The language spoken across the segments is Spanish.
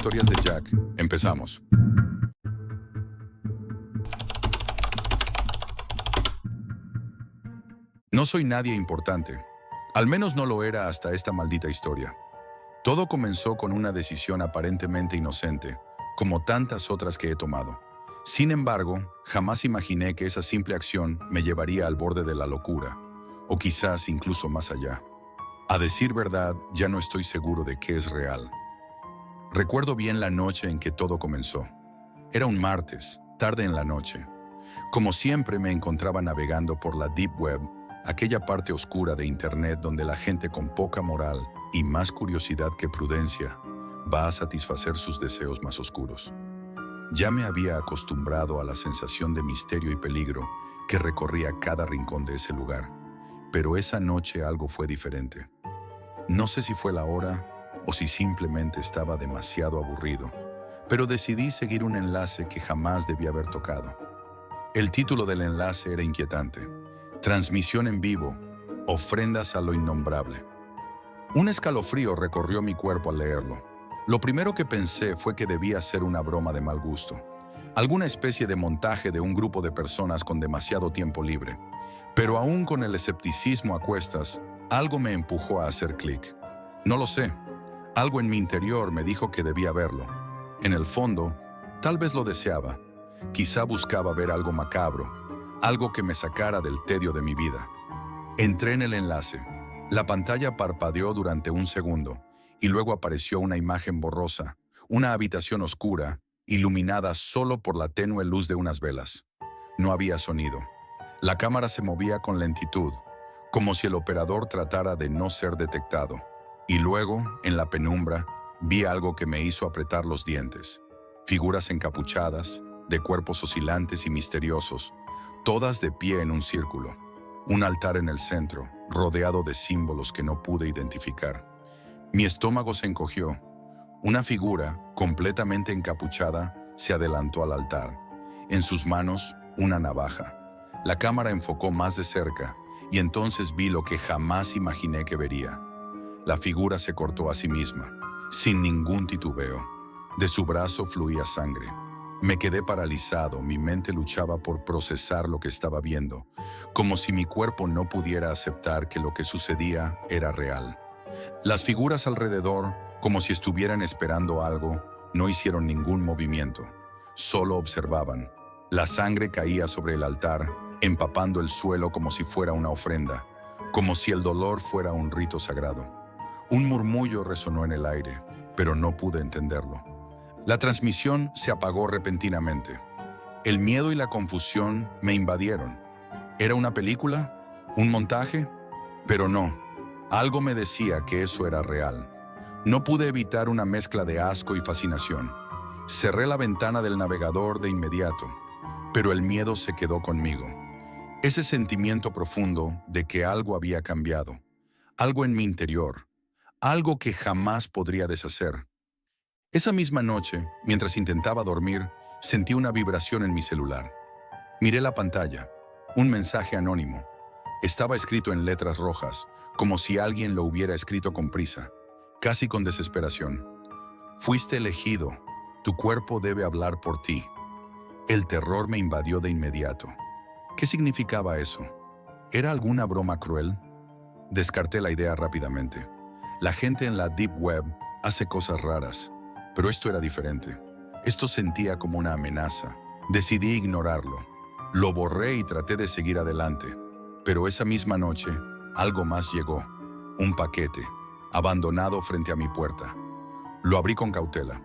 Historias de Jack. Empezamos. No soy nadie importante. Al menos no lo era hasta esta maldita historia. Todo comenzó con una decisión aparentemente inocente, como tantas otras que he tomado. Sin embargo, jamás imaginé que esa simple acción me llevaría al borde de la locura, o quizás incluso más allá. A decir verdad, ya no estoy seguro de qué es real. Recuerdo bien la noche en que todo comenzó. Era un martes, tarde en la noche. Como siempre me encontraba navegando por la Deep Web, aquella parte oscura de Internet donde la gente con poca moral y más curiosidad que prudencia va a satisfacer sus deseos más oscuros. Ya me había acostumbrado a la sensación de misterio y peligro que recorría cada rincón de ese lugar, pero esa noche algo fue diferente. No sé si fue la hora o si simplemente estaba demasiado aburrido, pero decidí seguir un enlace que jamás debí haber tocado. El título del enlace era inquietante: Transmisión en vivo, ofrendas a lo innombrable. Un escalofrío recorrió mi cuerpo al leerlo. Lo primero que pensé fue que debía ser una broma de mal gusto, alguna especie de montaje de un grupo de personas con demasiado tiempo libre. Pero aún con el escepticismo a cuestas, algo me empujó a hacer clic. No lo sé. Algo en mi interior me dijo que debía verlo. En el fondo, tal vez lo deseaba. Quizá buscaba ver algo macabro, algo que me sacara del tedio de mi vida. Entré en el enlace. La pantalla parpadeó durante un segundo y luego apareció una imagen borrosa, una habitación oscura, iluminada solo por la tenue luz de unas velas. No había sonido. La cámara se movía con lentitud, como si el operador tratara de no ser detectado. Y luego, en la penumbra, vi algo que me hizo apretar los dientes. Figuras encapuchadas, de cuerpos oscilantes y misteriosos, todas de pie en un círculo. Un altar en el centro, rodeado de símbolos que no pude identificar. Mi estómago se encogió. Una figura, completamente encapuchada, se adelantó al altar. En sus manos, una navaja. La cámara enfocó más de cerca, y entonces vi lo que jamás imaginé que vería. La figura se cortó a sí misma, sin ningún titubeo. De su brazo fluía sangre. Me quedé paralizado, mi mente luchaba por procesar lo que estaba viendo, como si mi cuerpo no pudiera aceptar que lo que sucedía era real. Las figuras alrededor, como si estuvieran esperando algo, no hicieron ningún movimiento, solo observaban. La sangre caía sobre el altar, empapando el suelo como si fuera una ofrenda, como si el dolor fuera un rito sagrado. Un murmullo resonó en el aire, pero no pude entenderlo. La transmisión se apagó repentinamente. El miedo y la confusión me invadieron. ¿Era una película? ¿Un montaje? Pero no. Algo me decía que eso era real. No pude evitar una mezcla de asco y fascinación. Cerré la ventana del navegador de inmediato, pero el miedo se quedó conmigo. Ese sentimiento profundo de que algo había cambiado, algo en mi interior, algo que jamás podría deshacer. Esa misma noche, mientras intentaba dormir, sentí una vibración en mi celular. Miré la pantalla. Un mensaje anónimo. Estaba escrito en letras rojas, como si alguien lo hubiera escrito con prisa, casi con desesperación. Fuiste elegido. Tu cuerpo debe hablar por ti. El terror me invadió de inmediato. ¿Qué significaba eso? ¿Era alguna broma cruel? Descarté la idea rápidamente. La gente en la Deep Web hace cosas raras, pero esto era diferente. Esto sentía como una amenaza. Decidí ignorarlo. Lo borré y traté de seguir adelante. Pero esa misma noche, algo más llegó. Un paquete, abandonado frente a mi puerta. Lo abrí con cautela.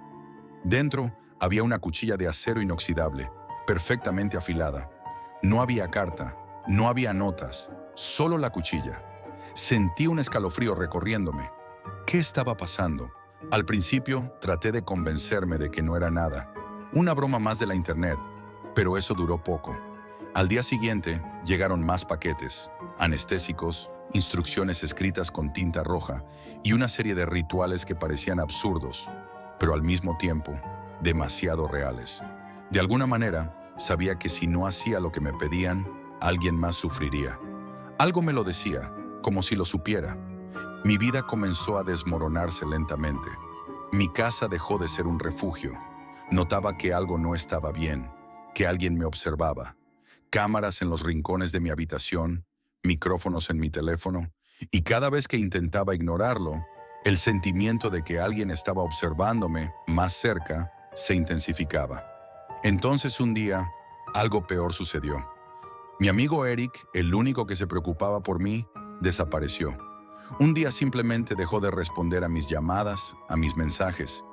Dentro había una cuchilla de acero inoxidable, perfectamente afilada. No había carta, no había notas, solo la cuchilla. Sentí un escalofrío recorriéndome. ¿Qué estaba pasando? Al principio traté de convencerme de que no era nada, una broma más de la internet, pero eso duró poco. Al día siguiente llegaron más paquetes, anestésicos, instrucciones escritas con tinta roja y una serie de rituales que parecían absurdos, pero al mismo tiempo demasiado reales. De alguna manera, sabía que si no hacía lo que me pedían, alguien más sufriría. Algo me lo decía, como si lo supiera. Mi vida comenzó a desmoronarse lentamente. Mi casa dejó de ser un refugio. Notaba que algo no estaba bien, que alguien me observaba. Cámaras en los rincones de mi habitación, micrófonos en mi teléfono, y cada vez que intentaba ignorarlo, el sentimiento de que alguien estaba observándome más cerca se intensificaba. Entonces un día, algo peor sucedió. Mi amigo Eric, el único que se preocupaba por mí, desapareció. Un día simplemente dejó de responder a mis llamadas, a mis mensajes.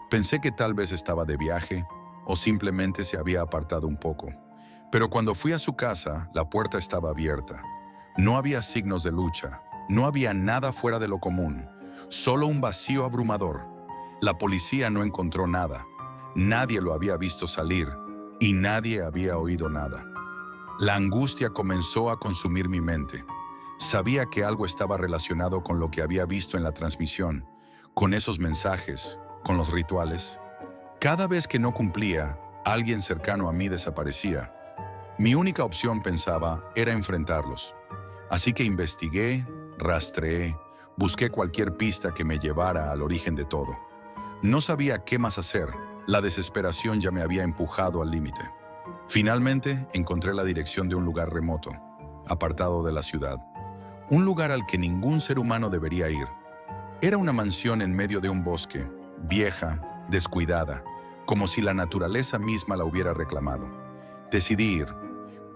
Pensé que tal vez estaba de viaje o simplemente se había apartado un poco. Pero cuando fui a su casa, la puerta estaba abierta. No había signos de lucha, no había nada fuera de lo común, solo un vacío abrumador. La policía no encontró nada, nadie lo había visto salir y nadie había oído nada. La angustia comenzó a consumir mi mente. Sabía que algo estaba relacionado con lo que había visto en la transmisión, con esos mensajes, con los rituales. Cada vez que no cumplía, alguien cercano a mí desaparecía. Mi única opción, pensaba, era enfrentarlos. Así que investigué, rastreé, busqué cualquier pista que me llevara al origen de todo. No sabía qué más hacer. La desesperación ya me había empujado al límite. Finalmente, encontré la dirección de un lugar remoto, apartado de la ciudad. Un lugar al que ningún ser humano debería ir. Era una mansión en medio de un bosque, vieja, descuidada, como si la naturaleza misma la hubiera reclamado. Decidí ir.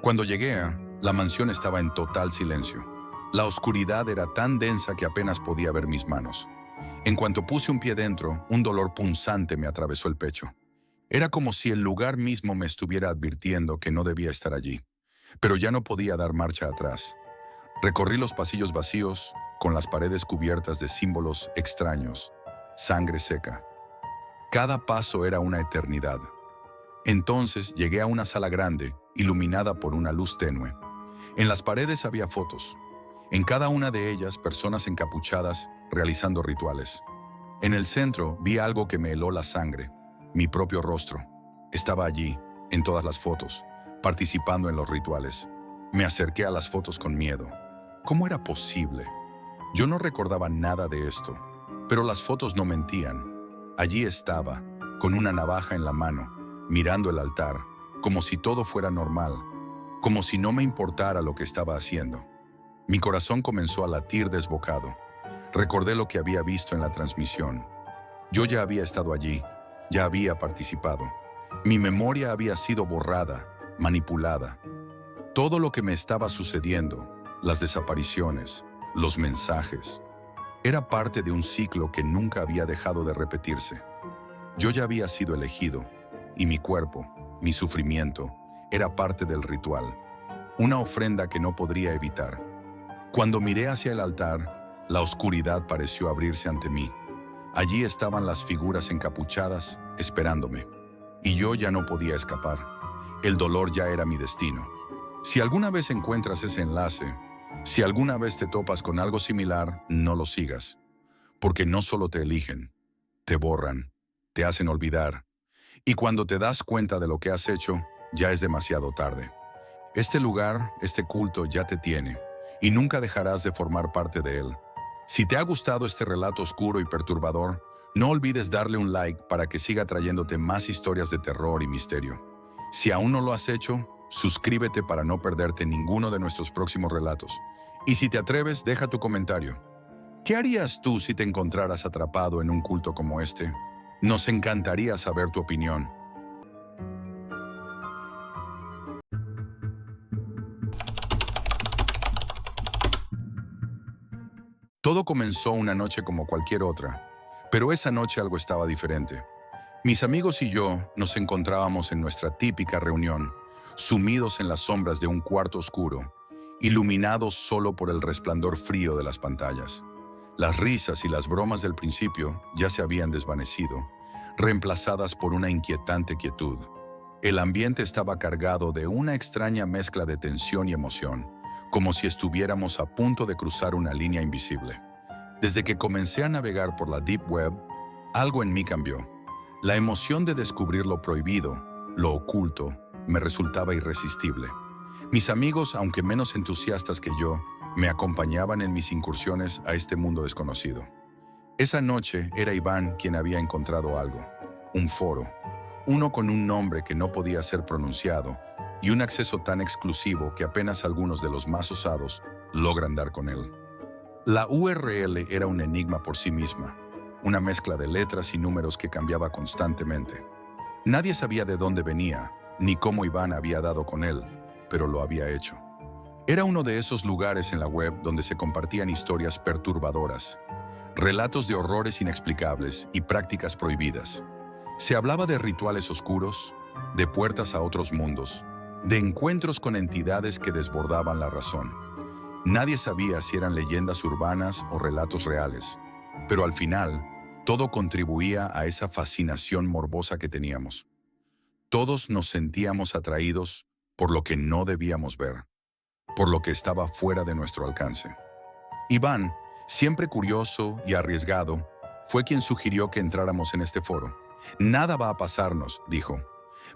Cuando llegué, la mansión estaba en total silencio. La oscuridad era tan densa que apenas podía ver mis manos. En cuanto puse un pie dentro, un dolor punzante me atravesó el pecho. Era como si el lugar mismo me estuviera advirtiendo que no debía estar allí. Pero ya no podía dar marcha atrás. Recorrí los pasillos vacíos, con las paredes cubiertas de símbolos extraños, sangre seca. Cada paso era una eternidad. Entonces llegué a una sala grande, iluminada por una luz tenue. En las paredes había fotos. En cada una de ellas, personas encapuchadas realizando rituales. En el centro vi algo que me heló la sangre. Mi propio rostro. Estaba allí, en todas las fotos, participando en los rituales. Me acerqué a las fotos con miedo. ¿Cómo era posible? Yo no recordaba nada de esto, pero las fotos no mentían. Allí estaba, con una navaja en la mano, mirando el altar, como si todo fuera normal, como si no me importara lo que estaba haciendo. Mi corazón comenzó a latir desbocado. Recordé lo que había visto en la transmisión. Yo ya había estado allí, ya había participado. Mi memoria había sido borrada, manipulada. Todo lo que me estaba sucediendo, las desapariciones, los mensajes, era parte de un ciclo que nunca había dejado de repetirse. Yo ya había sido elegido, y mi cuerpo, mi sufrimiento, era parte del ritual, una ofrenda que no podría evitar. Cuando miré hacia el altar, la oscuridad pareció abrirse ante mí. Allí estaban las figuras encapuchadas, esperándome, y yo ya no podía escapar. El dolor ya era mi destino. Si alguna vez encuentras ese enlace, si alguna vez te topas con algo similar, no lo sigas, porque no solo te eligen, te borran, te hacen olvidar, y cuando te das cuenta de lo que has hecho, ya es demasiado tarde. Este lugar, este culto ya te tiene, y nunca dejarás de formar parte de él. Si te ha gustado este relato oscuro y perturbador, no olvides darle un like para que siga trayéndote más historias de terror y misterio. Si aún no lo has hecho, suscríbete para no perderte ninguno de nuestros próximos relatos. Y si te atreves, deja tu comentario. ¿Qué harías tú si te encontraras atrapado en un culto como este? Nos encantaría saber tu opinión. Todo comenzó una noche como cualquier otra, pero esa noche algo estaba diferente. Mis amigos y yo nos encontrábamos en nuestra típica reunión, sumidos en las sombras de un cuarto oscuro, iluminados solo por el resplandor frío de las pantallas. Las risas y las bromas del principio ya se habían desvanecido, reemplazadas por una inquietante quietud. El ambiente estaba cargado de una extraña mezcla de tensión y emoción, como si estuviéramos a punto de cruzar una línea invisible. Desde que comencé a navegar por la Deep Web, algo en mí cambió. La emoción de descubrir lo prohibido, lo oculto, me resultaba irresistible. Mis amigos, aunque menos entusiastas que yo, me acompañaban en mis incursiones a este mundo desconocido. Esa noche era Iván quien había encontrado algo, un foro, uno con un nombre que no podía ser pronunciado y un acceso tan exclusivo que apenas algunos de los más osados logran dar con él. La URL era un enigma por sí misma, una mezcla de letras y números que cambiaba constantemente. Nadie sabía de dónde venía, ni cómo Iván había dado con él, pero lo había hecho. Era uno de esos lugares en la web donde se compartían historias perturbadoras, relatos de horrores inexplicables y prácticas prohibidas. Se hablaba de rituales oscuros, de puertas a otros mundos, de encuentros con entidades que desbordaban la razón. Nadie sabía si eran leyendas urbanas o relatos reales, pero al final, todo contribuía a esa fascinación morbosa que teníamos. Todos nos sentíamos atraídos por lo que no debíamos ver, por lo que estaba fuera de nuestro alcance. Iván, siempre curioso y arriesgado, fue quien sugirió que entráramos en este foro. Nada va a pasarnos, dijo,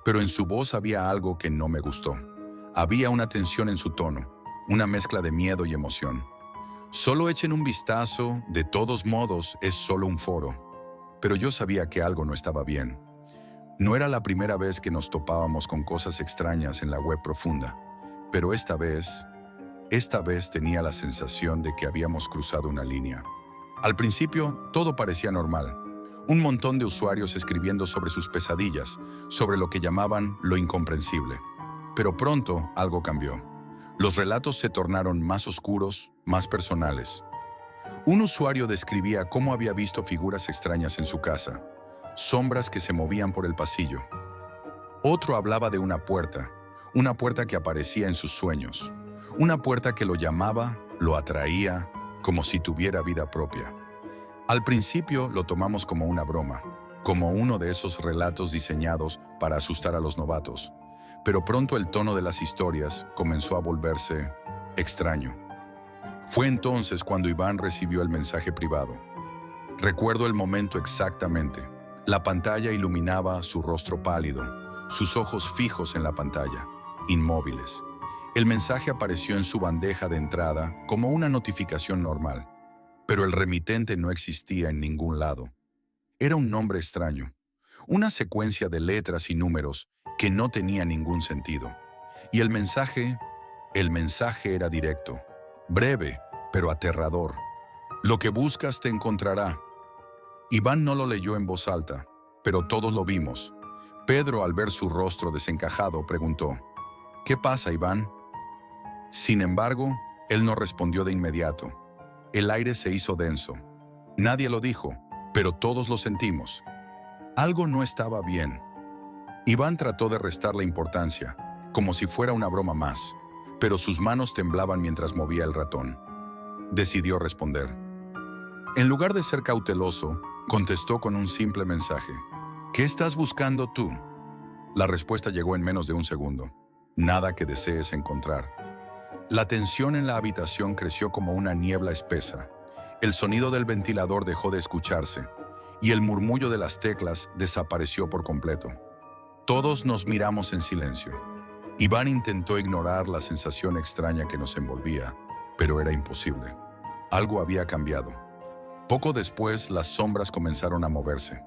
pero en su voz había algo que no me gustó. Había una tensión en su tono, una mezcla de miedo y emoción. Solo echen un vistazo, de todos modos es solo un foro. Pero yo sabía que algo no estaba bien. No era la primera vez que nos topábamos con cosas extrañas en la web profunda, pero esta vez tenía la sensación de que habíamos cruzado una línea. Al principio, todo parecía normal. Un montón de usuarios escribiendo sobre sus pesadillas, sobre lo que llamaban lo incomprensible. Pero pronto algo cambió. Los relatos se tornaron más oscuros, más personales. Un usuario describía cómo había visto figuras extrañas en su casa, sombras que se movían por el pasillo. Otro hablaba de una puerta que aparecía en sus sueños, una puerta que lo llamaba, lo atraía, como si tuviera vida propia. Al principio lo tomamos como una broma, como uno de esos relatos diseñados para asustar a los novatos, pero pronto el tono de las historias comenzó a volverse extraño. Fue entonces cuando Iván recibió el mensaje privado. Recuerdo el momento exactamente. La pantalla iluminaba su rostro pálido, sus ojos fijos en la pantalla, inmóviles. El mensaje apareció en su bandeja de entrada como una notificación normal, pero el remitente no existía en ningún lado. Era un nombre extraño, una secuencia de letras y números que no tenía ningún sentido. Y el mensaje era directo, breve, pero aterrador. Lo que buscas te encontrará. Iván no lo leyó en voz alta, pero todos lo vimos. Pedro, al ver su rostro desencajado, preguntó, ¿qué pasa, Iván? Sin embargo, él no respondió de inmediato. El aire se hizo denso. Nadie lo dijo, pero todos lo sentimos. Algo no estaba bien. Iván trató de restarle importancia, como si fuera una broma más, pero sus manos temblaban mientras movía el ratón. Decidió responder. En lugar de ser cauteloso, contestó con un simple mensaje. ¿Qué estás buscando tú? La respuesta llegó en menos de un segundo. Nada que desees encontrar. La tensión en la habitación creció como una niebla espesa. El sonido del ventilador dejó de escucharse, y el murmullo de las teclas desapareció por completo. Todos nos miramos en silencio. Iván intentó ignorar la sensación extraña que nos envolvía, pero era imposible. Algo había cambiado. Poco después, las sombras comenzaron a moverse.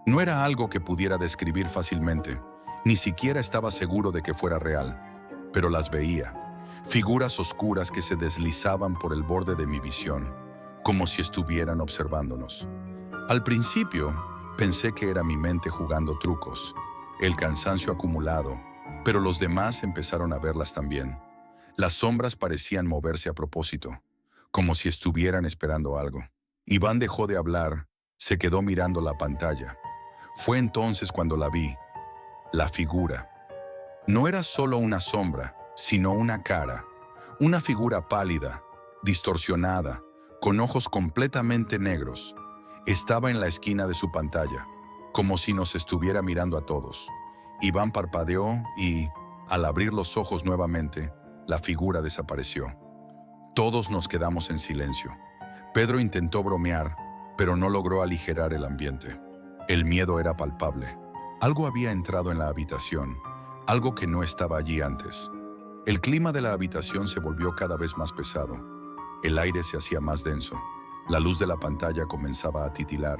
No era algo que pudiera describir fácilmente, ni siquiera estaba seguro de que fuera real, pero las veía. Figuras oscuras que se deslizaban por el borde de mi visión, como si estuvieran observándonos. Al principio, pensé que era mi mente jugando trucos, el cansancio acumulado, pero los demás empezaron a verlas también. Las sombras parecían moverse a propósito, como si estuvieran esperando algo. Iván dejó de hablar, se quedó mirando la pantalla. Fue entonces cuando la vi, la figura. No era solo una sombra, sino una cara, una figura pálida, distorsionada, con ojos completamente negros. Estaba en la esquina de su pantalla, como si nos estuviera mirando a todos. Iván parpadeó y, al abrir los ojos nuevamente, la figura desapareció. Todos nos quedamos en silencio. Pedro intentó bromear, pero no logró aligerar el ambiente. El miedo era palpable. Algo había entrado en la habitación, algo que no estaba allí antes. El clima de la habitación se volvió cada vez más pesado. El aire se hacía más denso. La luz de la pantalla comenzaba a titilar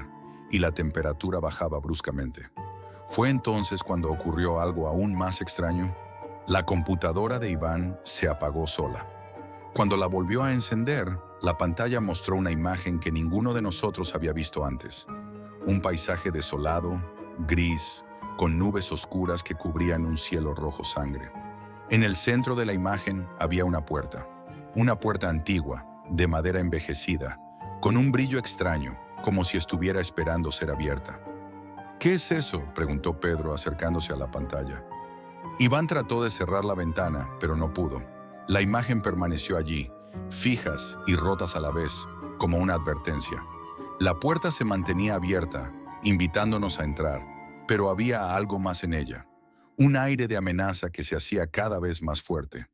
y la temperatura bajaba bruscamente. Fue entonces cuando ocurrió algo aún más extraño. La computadora de Iván se apagó sola. Cuando la volvió a encender, la pantalla mostró una imagen que ninguno de nosotros había visto antes. Un paisaje desolado, gris, con nubes oscuras que cubrían un cielo rojo sangre. En el centro de la imagen había una puerta antigua, de madera envejecida, con un brillo extraño, como si estuviera esperando ser abierta. ¿Qué es eso?, preguntó Pedro acercándose a la pantalla. Iván trató de cerrar la ventana, pero no pudo. La imagen permaneció allí, fijas y rotas a la vez, como una advertencia. La puerta se mantenía abierta, invitándonos a entrar, pero había algo más en ella. Un aire de amenaza que se hacía cada vez más fuerte.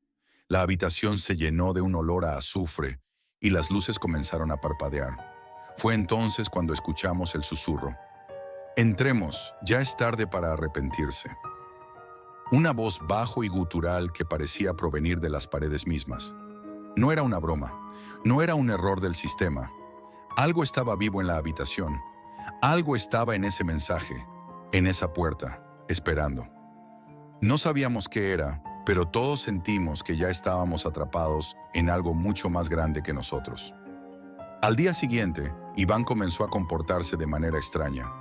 La habitación se llenó de un olor a azufre y las luces comenzaron a parpadear. Fue entonces cuando escuchamos el susurro. «Entremos, ya es tarde para arrepentirse». Una voz bajo y gutural que parecía provenir de las paredes mismas. No era una broma, no era un error del sistema. Algo estaba vivo en la habitación. Algo estaba en ese mensaje, en esa puerta, esperando. No sabíamos qué era, pero todos sentimos que ya estábamos atrapados en algo mucho más grande que nosotros. Al día siguiente, Iván comenzó a comportarse de manera extraña.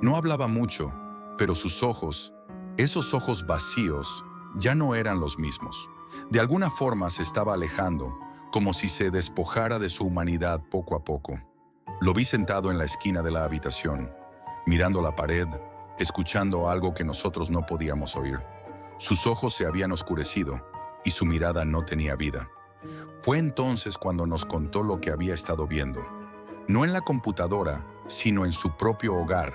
No hablaba mucho, pero sus ojos, esos ojos vacíos, ya no eran los mismos. De alguna forma se estaba alejando, como si se despojara de su humanidad poco a poco. Lo vi sentado en la esquina de la habitación, mirando la pared, escuchando algo que nosotros no podíamos oír. Sus ojos se habían oscurecido y su mirada no tenía vida. Fue entonces cuando nos contó lo que había estado viendo. No en la computadora, sino en su propio hogar.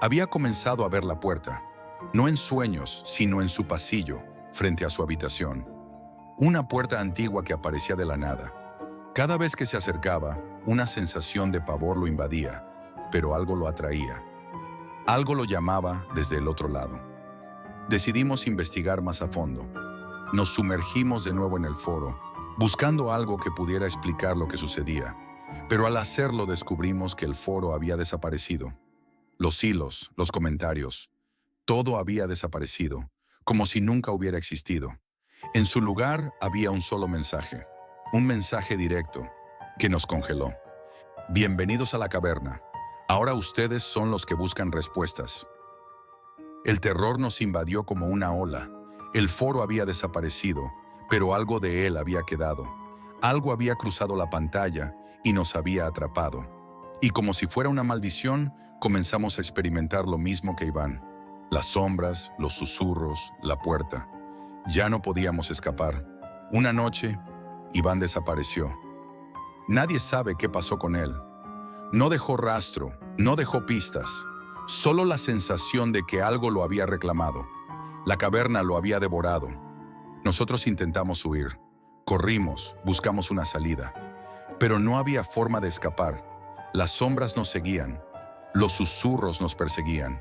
Había comenzado a ver la puerta, no en sueños, sino en su pasillo, frente a su habitación. Una puerta antigua que aparecía de la nada. Cada vez que se acercaba, una sensación de pavor lo invadía, pero algo lo atraía. Algo lo llamaba desde el otro lado. Decidimos investigar más a fondo. Nos sumergimos de nuevo en el foro, buscando algo que pudiera explicar lo que sucedía. Pero al hacerlo descubrimos que el foro había desaparecido. Los hilos, los comentarios, todo había desaparecido, como si nunca hubiera existido. En su lugar había un solo mensaje, un mensaje directo, que nos congeló. Bienvenidos a la caverna. Ahora ustedes son los que buscan respuestas. El terror nos invadió como una ola. El foro había desaparecido, pero algo de él había quedado. Algo había cruzado la pantalla y nos había atrapado. Y como si fuera una maldición, comenzamos a experimentar lo mismo que Iván. Las sombras, los susurros, la puerta. Ya no podíamos escapar. Una noche, Iván desapareció. Nadie sabe qué pasó con él. No dejó rastro, no dejó pistas. Solo la sensación de que algo lo había reclamado. La caverna lo había devorado. Nosotros intentamos huir. Corrimos, buscamos una salida. Pero no había forma de escapar. Las sombras nos seguían. Los susurros nos perseguían.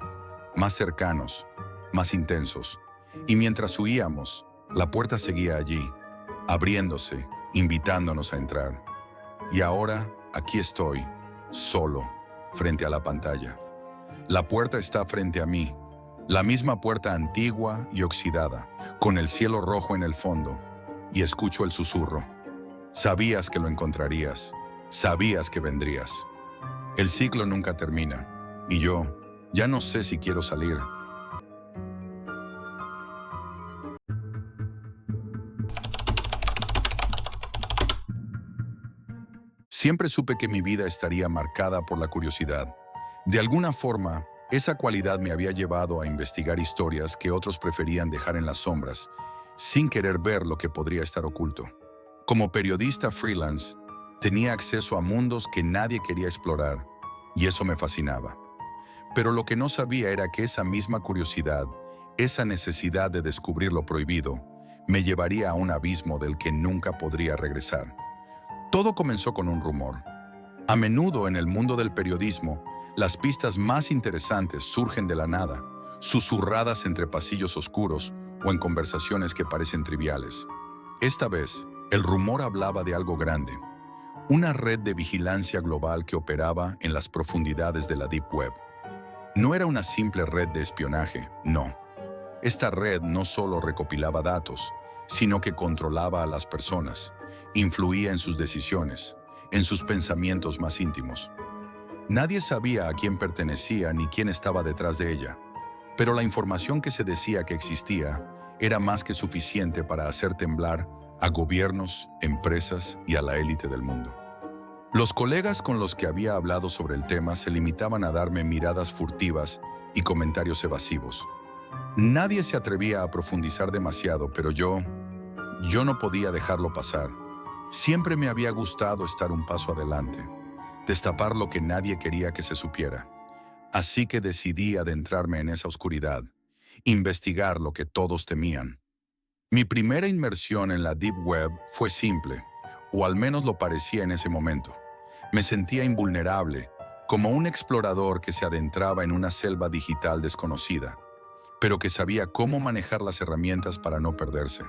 Más cercanos, más intensos. Y mientras huíamos, la puerta seguía allí, abriéndose, invitándonos a entrar. Y ahora, aquí estoy, solo, frente a la pantalla. La puerta está frente a mí, la misma puerta antigua y oxidada, con el cielo rojo en el fondo, y escucho el susurro. Sabías que lo encontrarías, sabías que vendrías. El ciclo nunca termina, y yo ya no sé si quiero salir. Siempre supe que mi vida estaría marcada por la curiosidad. De alguna forma, esa cualidad me había llevado a investigar historias que otros preferían dejar en las sombras, sin querer ver lo que podría estar oculto. Como periodista freelance, tenía acceso a mundos que nadie quería explorar, y eso me fascinaba. Pero lo que no sabía era que esa misma curiosidad, esa necesidad de descubrir lo prohibido, me llevaría a un abismo del que nunca podría regresar. Todo comenzó con un rumor. A menudo en el mundo del periodismo, las pistas más interesantes surgen de la nada, susurradas entre pasillos oscuros o en conversaciones que parecen triviales. Esta vez, el rumor hablaba de algo grande, una red de vigilancia global que operaba en las profundidades de la Deep Web. No era una simple red de espionaje, no. Esta red no solo recopilaba datos, sino que controlaba a las personas, influía en sus decisiones, en sus pensamientos más íntimos. Nadie sabía a quién pertenecía ni quién estaba detrás de ella, pero la información que se decía que existía era más que suficiente para hacer temblar a gobiernos, empresas y a la élite del mundo. Los colegas con los que había hablado sobre el tema se limitaban a darme miradas furtivas y comentarios evasivos. Nadie se atrevía a profundizar demasiado, pero yo no podía dejarlo pasar. Siempre me había gustado estar un paso adelante, destapar lo que nadie quería que se supiera. Así que decidí adentrarme en esa oscuridad, investigar lo que todos temían. Mi primera inmersión en la Deep Web fue simple, o al menos lo parecía en ese momento. Me sentía invulnerable, como un explorador que se adentraba en una selva digital desconocida, pero que sabía cómo manejar las herramientas para no perderse.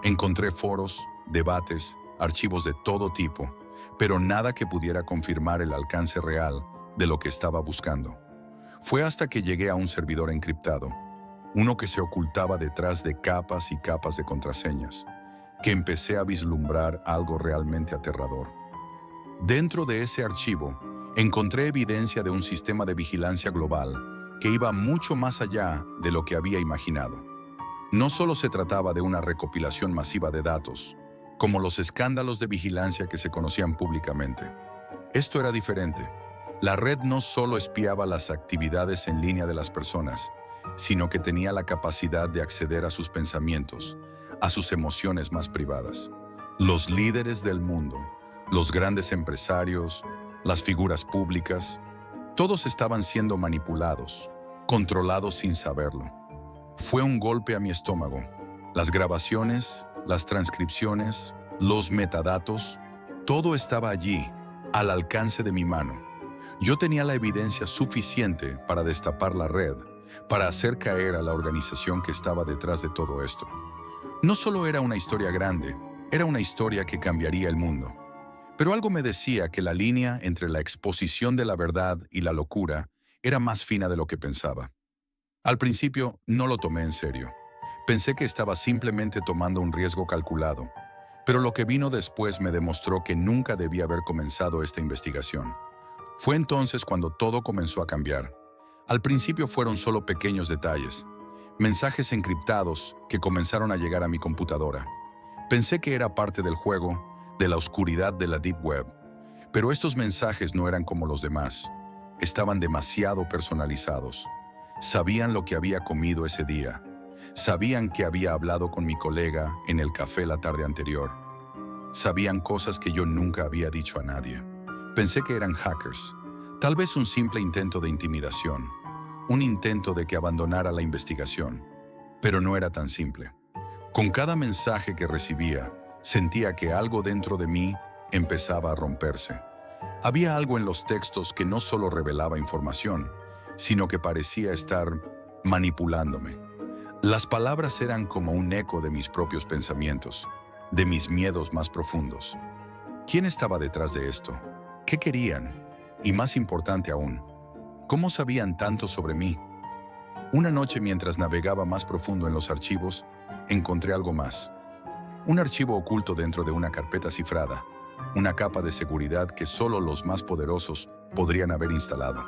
Encontré foros, debates, archivos de todo tipo, pero nada que pudiera confirmar el alcance real de lo que estaba buscando. Fue hasta que llegué a un servidor encriptado, uno que se ocultaba detrás de capas y capas de contraseñas, que empecé a vislumbrar algo realmente aterrador. Dentro de ese archivo, encontré evidencia de un sistema de vigilancia global que iba mucho más allá de lo que había imaginado. No solo se trataba de una recopilación masiva de datos, como los escándalos de vigilancia que se conocían públicamente. Esto era diferente. La red no solo espiaba las actividades en línea de las personas, sino que tenía la capacidad de acceder a sus pensamientos, a sus emociones más privadas. Los líderes del mundo, los grandes empresarios, las figuras públicas, todos estaban siendo manipulados, controlados sin saberlo. Fue un golpe a mi estómago. Las grabaciones, las transcripciones, los metadatos, todo estaba allí, al alcance de mi mano. Yo tenía la evidencia suficiente para destapar la red, para hacer caer a la organización que estaba detrás de todo esto. No solo era una historia grande, era una historia que cambiaría el mundo. Pero algo me decía que la línea entre la exposición de la verdad y la locura era más fina de lo que pensaba. Al principio no lo tomé en serio. Pensé que estaba simplemente tomando un riesgo calculado, pero lo que vino después me demostró que nunca debía haber comenzado esta investigación. Fue entonces cuando todo comenzó a cambiar. Al principio fueron solo pequeños detalles, mensajes encriptados que comenzaron a llegar a mi computadora. Pensé que era parte del juego, de la oscuridad de la Deep Web, pero estos mensajes no eran como los demás. Estaban demasiado personalizados. Sabían lo que había comido ese día. Sabían que había hablado con mi colega en el café la tarde anterior. Sabían cosas que yo nunca había dicho a nadie. Pensé que eran hackers. Tal vez un simple intento de intimidación. Un intento de que abandonara la investigación. Pero no era tan simple. Con cada mensaje que recibía, sentía que algo dentro de mí empezaba a romperse. Había algo en los textos que no solo revelaba información, sino que parecía estar manipulándome. Las palabras eran como un eco de mis propios pensamientos, de mis miedos más profundos. ¿Quién estaba detrás de esto? ¿Qué querían? Y más importante aún, ¿cómo sabían tanto sobre mí? Una noche, mientras navegaba más profundo en los archivos, encontré algo más. Un archivo oculto dentro de una carpeta cifrada, una capa de seguridad que solo los más poderosos podrían haber instalado.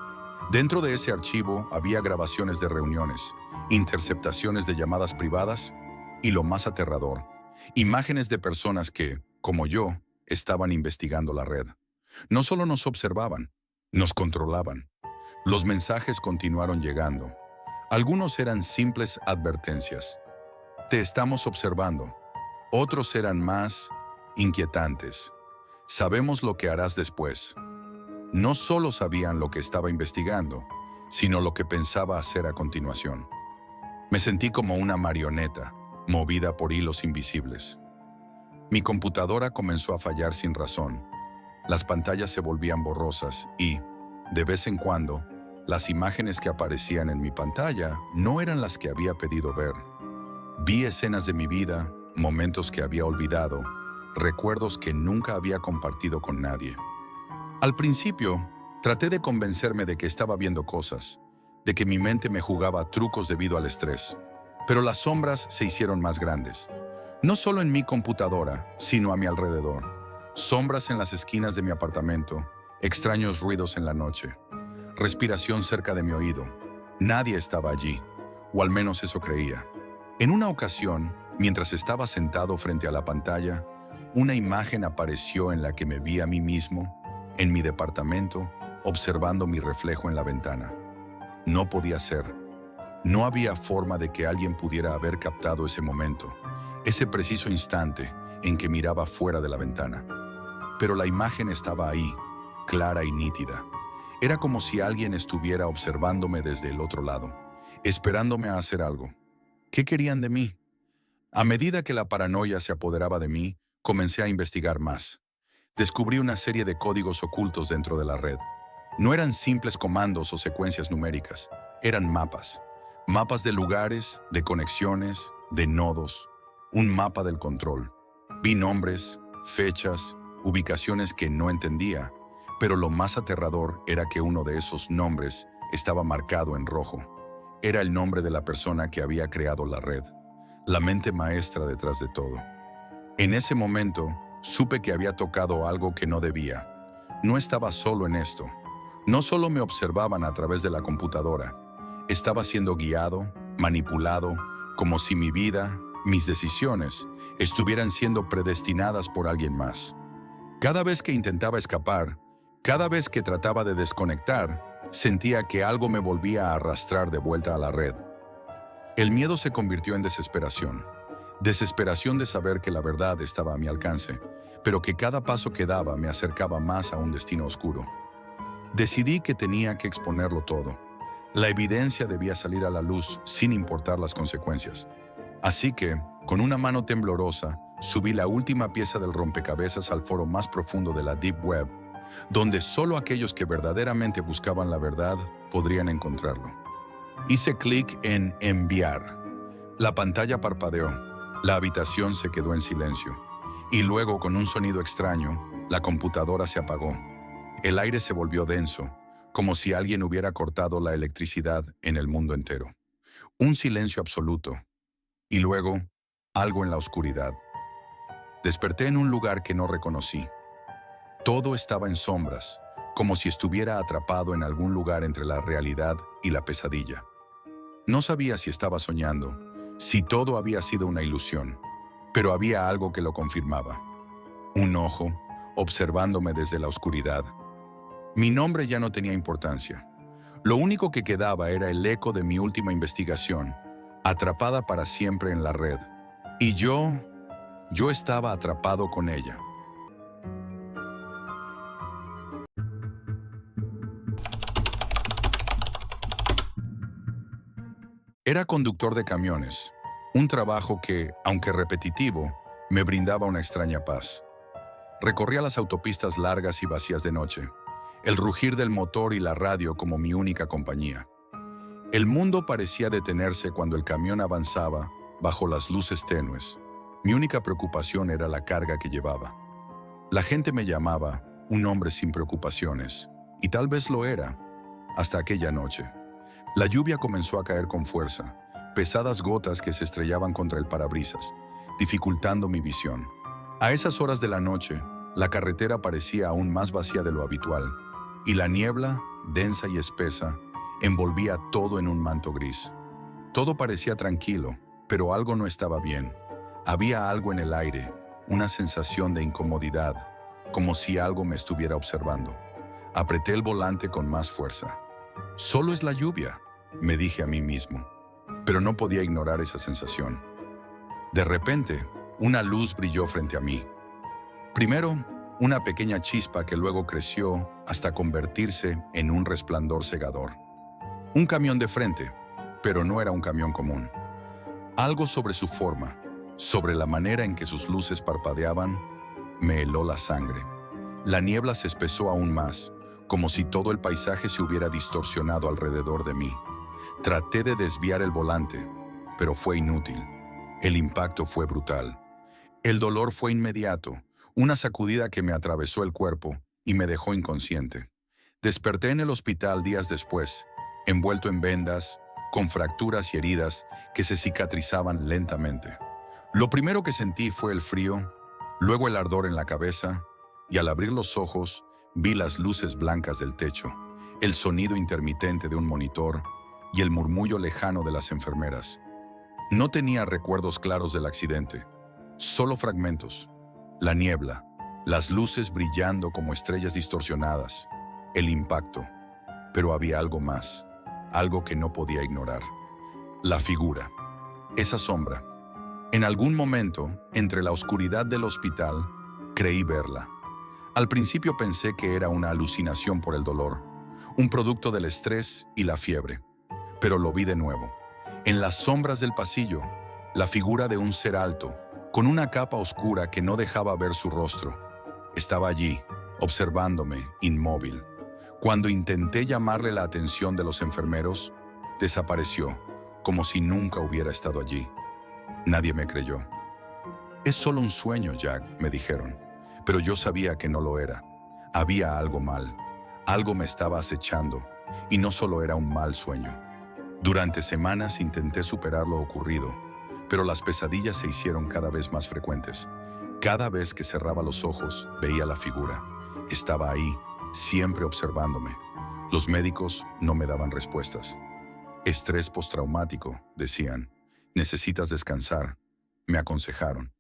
Dentro de ese archivo había grabaciones de reuniones, interceptaciones de llamadas privadas y, lo más aterrador, imágenes de personas que, como yo, estaban investigando la red. No solo nos observaban, nos controlaban. Los mensajes continuaron llegando. Algunos eran simples advertencias. Te estamos observando. Otros eran más inquietantes. Sabemos lo que harás después. No solo sabían lo que estaba investigando, sino lo que pensaba hacer a continuación. Me sentí como una marioneta, movida por hilos invisibles. Mi computadora comenzó a fallar sin razón. Las pantallas se volvían borrosas y, de vez en cuando, las imágenes que aparecían en mi pantalla no eran las que había pedido ver. Vi escenas de mi vida, momentos que había olvidado, recuerdos que nunca había compartido con nadie. Al principio, traté de convencerme de que estaba viendo cosas, de que mi mente me jugaba trucos debido al estrés, pero las sombras se hicieron más grandes. No solo en mi computadora, sino a mi alrededor. Sombras en las esquinas de mi apartamento, extraños ruidos en la noche, respiración cerca de mi oído. Nadie estaba allí, o al menos eso creía. En una ocasión, mientras estaba sentado frente a la pantalla, una imagen apareció en la que me vi a mí mismo, en mi departamento, observando mi reflejo en la ventana. No podía ser. No había forma de que alguien pudiera haber captado ese momento, ese preciso instante en que miraba fuera de la ventana. Pero la imagen estaba ahí, clara y nítida. Era como si alguien estuviera observándome desde el otro lado, esperándome a hacer algo. ¿Qué querían de mí? A medida que la paranoia se apoderaba de mí, comencé a investigar más. Descubrí una serie de códigos ocultos dentro de la red. No eran simples comandos o secuencias numéricas, eran mapas. Mapas de lugares, de conexiones, de nodos. Un mapa del control. Vi nombres, fechas, ubicaciones que no entendía, pero lo más aterrador era que uno de esos nombres estaba marcado en rojo. Era el nombre de la persona que había creado la red, la mente maestra detrás de todo. En ese momento, supe que había tocado algo que no debía. No estaba solo en esto. No solo me observaban a través de la computadora. Estaba siendo guiado, manipulado, como si mi vida, mis decisiones, estuvieran siendo predestinadas por alguien más. Cada vez que intentaba escapar, cada vez que trataba de desconectar, sentía que algo me volvía a arrastrar de vuelta a la red. El miedo se convirtió en desesperación. Desesperación de saber que la verdad estaba a mi alcance, pero que cada paso que daba me acercaba más a un destino oscuro. Decidí que tenía que exponerlo todo. La evidencia debía salir a la luz sin importar las consecuencias. Así que, con una mano temblorosa, subí la última pieza del rompecabezas al foro más profundo de la Deep Web, donde solo aquellos que verdaderamente buscaban la verdad podrían encontrarlo. Hice clic en enviar. La pantalla parpadeó. La habitación se quedó en silencio. Y luego, con un sonido extraño, la computadora se apagó. El aire se volvió denso, como si alguien hubiera cortado la electricidad en el mundo entero. Un silencio absoluto. Y luego, algo en la oscuridad. Desperté en un lugar que no reconocí. Todo estaba en sombras, como si estuviera atrapado en algún lugar entre la realidad y la pesadilla. No sabía si estaba soñando, si todo había sido una ilusión, pero había algo que lo confirmaba. Un ojo, observándome desde la oscuridad. Mi nombre ya no tenía importancia. Lo único que quedaba era el eco de mi última investigación, atrapada para siempre en la red. Y yo estaba atrapado con ella. Era conductor de camiones, un trabajo que, aunque repetitivo, me brindaba una extraña paz. Recorría las autopistas largas y vacías de noche, el rugir del motor y la radio como mi única compañía. El mundo parecía detenerse cuando el camión avanzaba bajo las luces tenues. Mi única preocupación era la carga que llevaba. La gente me llamaba un hombre sin preocupaciones, y tal vez lo era, hasta aquella noche. La lluvia comenzó a caer con fuerza, pesadas gotas que se estrellaban contra el parabrisas, dificultando mi visión. A esas horas de la noche, la carretera parecía aún más vacía de lo habitual, y la niebla, densa y espesa, envolvía todo en un manto gris. Todo parecía tranquilo, pero algo no estaba bien. Había algo en el aire, una sensación de incomodidad, como si algo me estuviera observando. Apreté el volante con más fuerza. «Solo es la lluvia», me dije a mí mismo, pero no podía ignorar esa sensación. De repente, una luz brilló frente a mí. Primero, una pequeña chispa que luego creció hasta convertirse en un resplandor cegador. Un camión de frente, pero no era un camión común. Algo sobre su forma, sobre la manera en que sus luces parpadeaban, me heló la sangre. La niebla se espesó aún más, como si todo el paisaje se hubiera distorsionado alrededor de mí. Traté de desviar el volante, pero fue inútil. El impacto fue brutal. El dolor fue inmediato, Una sacudida que me atravesó el cuerpo y me dejó inconsciente. Desperté en el hospital días después, envuelto en vendas, con fracturas y heridas que se cicatrizaban lentamente. Lo primero que sentí fue el frío, luego el ardor en la cabeza, y al abrir los ojos vi las luces blancas del techo, el sonido intermitente de un monitor y el murmullo lejano de las enfermeras. No tenía recuerdos claros del accidente, solo fragmentos. La niebla, las luces brillando como estrellas distorsionadas, el impacto. Pero había algo más, algo que no podía ignorar. La figura, esa sombra. En algún momento, entre la oscuridad del hospital, creí verla. Al principio pensé que era una alucinación por el dolor, un producto del estrés y la fiebre. Pero lo vi de nuevo. En las sombras del pasillo, la figura de un ser alto, con una capa oscura que no dejaba ver su rostro. Estaba allí, observándome, inmóvil. Cuando intenté llamarle la atención de los enfermeros, desapareció, como si nunca hubiera estado allí. Nadie me creyó. «Es solo un sueño, Jack», me dijeron. Pero yo sabía que no lo era. Había algo mal. Algo me estaba acechando, y no solo era un mal sueño. Durante semanas intenté superar lo ocurrido, pero las pesadillas se hicieron cada vez más frecuentes. Cada vez que cerraba los ojos, veía la figura. Estaba ahí, siempre observándome. Los médicos no me daban respuestas. «Estrés postraumático», decían. «Necesitas descansar», me aconsejaron.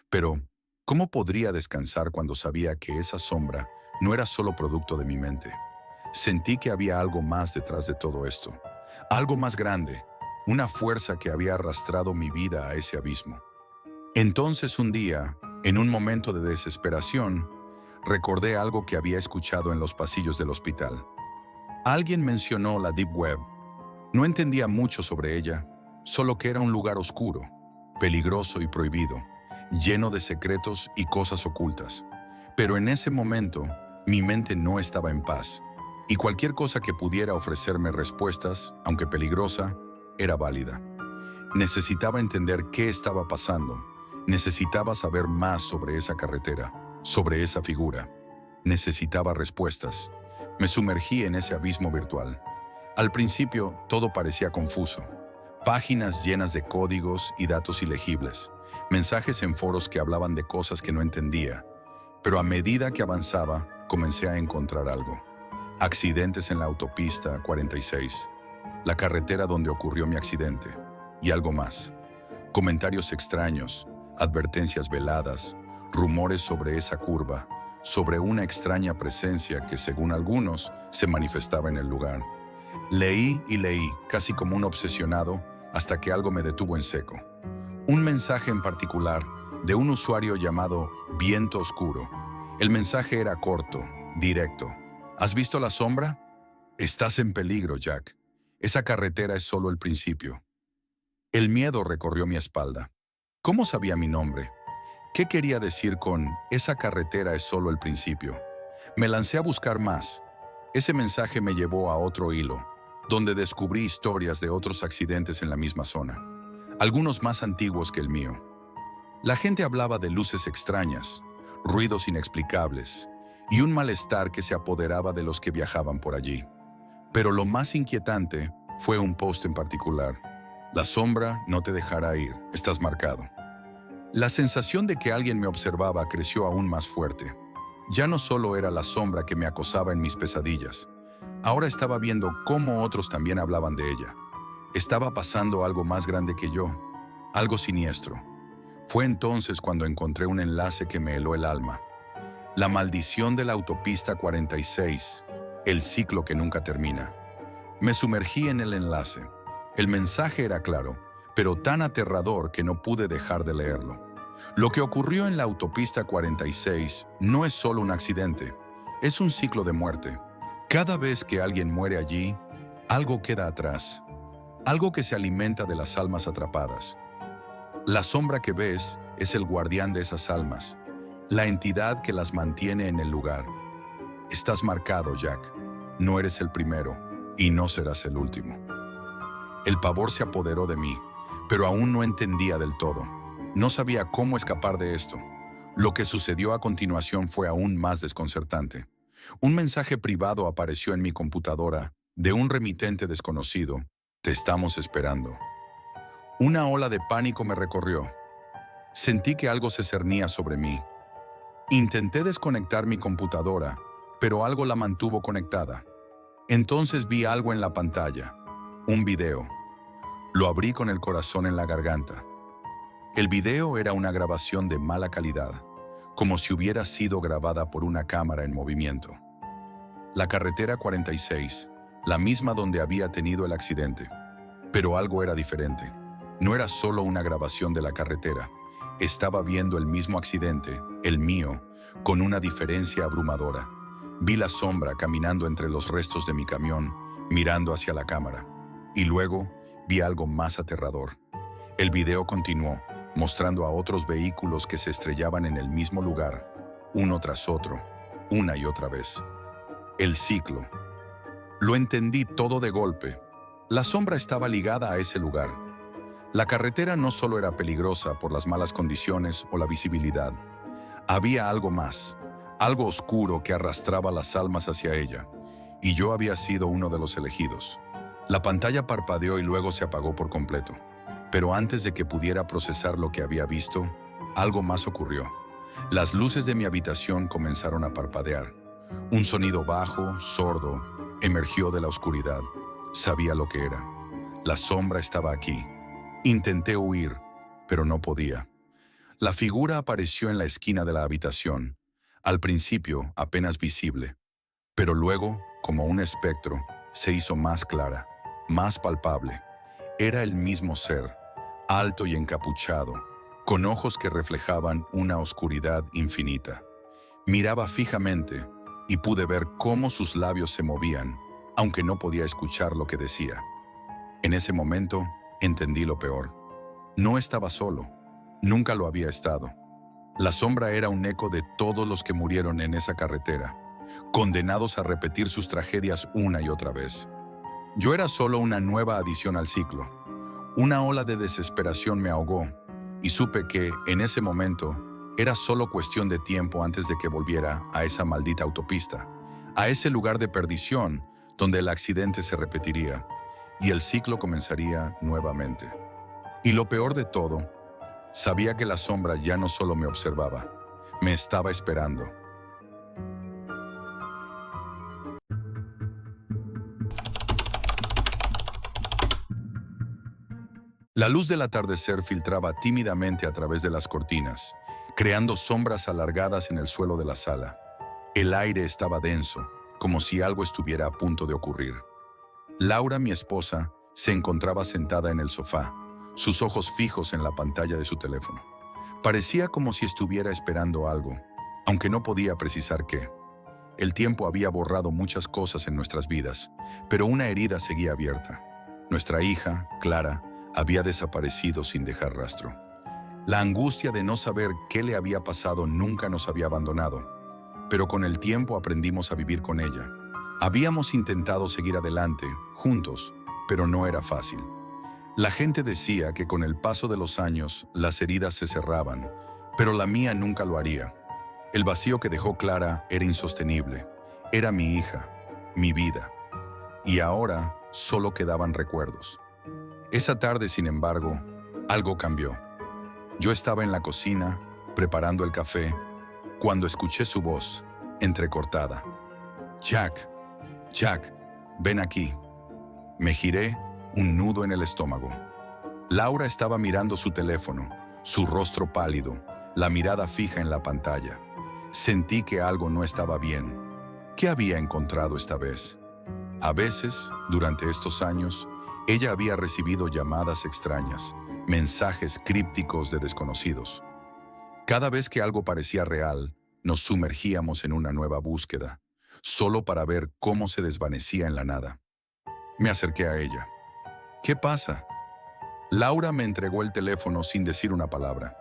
Pero, ¿cómo podría descansar cuando sabía que esa sombra no era solo producto de mi mente? Sentí que había algo más detrás de todo esto. Algo más grande, una fuerza que había arrastrado mi vida a ese abismo. Entonces un día, en un momento de desesperación, recordé algo que había escuchado en los pasillos del hospital. Alguien mencionó la Deep Web. No entendía mucho sobre ella, solo que era un lugar oscuro, peligroso y prohibido, lleno de secretos y cosas ocultas. Pero en ese momento, mi mente no estaba en paz, y cualquier cosa que pudiera ofrecerme respuestas, aunque peligrosa, era válida. Necesitaba entender qué estaba pasando. Necesitaba saber más sobre esa carretera, sobre esa figura. Necesitaba respuestas. Me sumergí en ese abismo virtual. Al principio, todo parecía confuso. Páginas llenas de códigos y datos ilegibles. Mensajes en foros que hablaban de cosas que no entendía. Pero a medida que avanzaba, comencé a encontrar algo. Accidentes en la autopista 46, la carretera donde ocurrió mi accidente, y algo más. Comentarios extraños, advertencias veladas, rumores sobre esa curva, sobre una extraña presencia que, según algunos, se manifestaba en el lugar. Leí y leí, casi como un obsesionado, hasta que algo me detuvo en seco. Un mensaje en particular, de un usuario llamado Viento Oscuro. El mensaje era corto, directo. ¿Has visto la sombra? Estás en peligro, Jack. Esa carretera es solo el principio. El miedo recorrió mi espalda. ¿Cómo sabía mi nombre? ¿Qué quería decir con «esa carretera es solo el principio»? Me lancé a buscar más. Ese mensaje me llevó a otro hilo, donde descubrí historias de otros accidentes en la misma zona, algunos más antiguos que el mío. La gente hablaba de luces extrañas, ruidos inexplicables, y un malestar que se apoderaba de los que viajaban por allí. Pero lo más inquietante fue un post en particular. «La sombra no te dejará ir, estás marcado». La sensación de que alguien me observaba creció aún más fuerte. Ya no solo era la sombra que me acosaba en mis pesadillas. Ahora estaba viendo cómo otros también hablaban de ella. Estaba pasando algo más grande que yo, algo siniestro. Fue entonces cuando encontré un enlace que me heló el alma. La maldición de la autopista 46, el ciclo que nunca termina. Me sumergí en el enlace. El mensaje era claro, pero tan aterrador que no pude dejar de leerlo. Lo que ocurrió en la autopista 46 no es solo un accidente, es un ciclo de muerte. Cada vez que alguien muere allí, algo queda atrás, algo que se alimenta de las almas atrapadas. La sombra que ves es el guardián de esas almas, la entidad que las mantiene en el lugar. Estás marcado, Jack. No eres el primero y no serás el último. El pavor se apoderó de mí, pero aún no entendía del todo. No sabía cómo escapar de esto. Lo que sucedió a continuación fue aún más desconcertante. Un mensaje privado apareció en mi computadora de un remitente desconocido. Te estamos esperando. Una ola de pánico me recorrió. Sentí que algo se cernía sobre mí. Intenté desconectar mi computadora, pero algo la mantuvo conectada. Entonces vi algo en la pantalla. Un video. Lo abrí con el corazón en la garganta. El video era una grabación de mala calidad, como si hubiera sido grabada por una cámara en movimiento. La carretera 46, la misma donde había tenido el accidente. Pero algo era diferente. No era solo una grabación de la carretera. Estaba viendo el mismo accidente, el mío, con una diferencia abrumadora. Vi la sombra caminando entre los restos de mi camión, mirando hacia la cámara. Y luego vi algo más aterrador. El video continuó, mostrando a otros vehículos que se estrellaban en el mismo lugar, uno tras otro, una y otra vez. El ciclo. Lo entendí todo de golpe. La sombra estaba ligada a ese lugar. La carretera no solo era peligrosa por las malas condiciones o la visibilidad. Había algo más, algo oscuro que arrastraba las almas hacia ella, y yo había sido uno de los elegidos. La pantalla parpadeó y luego se apagó por completo. Pero antes de que pudiera procesar lo que había visto, algo más ocurrió. Las luces de mi habitación comenzaron a parpadear. Un sonido bajo, sordo, emergió de la oscuridad. Sabía lo que era. La sombra estaba aquí. Intenté huir, pero no podía. La figura apareció en la esquina de la habitación. Al principio, apenas visible. Pero luego, como un espectro, se hizo más clara, más palpable. Era el mismo ser, alto y encapuchado, con ojos que reflejaban una oscuridad infinita. Miraba fijamente y pude ver cómo sus labios se movían, aunque no podía escuchar lo que decía. En ese momento, entendí lo peor. No estaba solo. Nunca lo había estado. La sombra era un eco de todos los que murieron en esa carretera, condenados a repetir sus tragedias una y otra vez. Yo era solo una nueva adición al ciclo. Una ola de desesperación me ahogó y supe que, en ese momento, era solo cuestión de tiempo antes de que volviera a esa maldita autopista, a ese lugar de perdición donde el accidente se repetiría y el ciclo comenzaría nuevamente. Y lo peor de todo, sabía que la sombra ya no solo me observaba, me estaba esperando. La luz del atardecer filtraba tímidamente a través de las cortinas, creando sombras alargadas en el suelo de la sala. El aire estaba denso, como si algo estuviera a punto de ocurrir. Laura, mi esposa, se encontraba sentada en el sofá, sus ojos fijos en la pantalla de su teléfono. Parecía como si estuviera esperando algo, aunque no podía precisar qué. El tiempo había borrado muchas cosas en nuestras vidas, pero una herida seguía abierta. Nuestra hija, Clara, había desaparecido sin dejar rastro. La angustia de no saber qué le había pasado nunca nos había abandonado, pero con el tiempo aprendimos a vivir con ella. Habíamos intentado seguir adelante, juntos, pero no era fácil. La gente decía que con el paso de los años las heridas se cerraban, pero la mía nunca lo haría. El vacío que dejó Clara era insostenible. Era mi hija, mi vida. Y ahora solo quedaban recuerdos. Esa tarde, sin embargo, algo cambió. Yo estaba en la cocina, preparando el café, cuando escuché su voz, entrecortada. Jack, Jack, ven aquí. Me giré, un nudo en el estómago. Laura estaba mirando su teléfono, su rostro pálido, la mirada fija en la pantalla. Sentí que algo no estaba bien. ¿Qué había encontrado esta vez? A veces, durante estos años, ella había recibido llamadas extrañas, mensajes crípticos de desconocidos. Cada vez que algo parecía real, nos sumergíamos en una nueva búsqueda, solo para ver cómo se desvanecía en la nada. Me acerqué a ella. ¿Qué pasa? Laura me entregó el teléfono sin decir una palabra.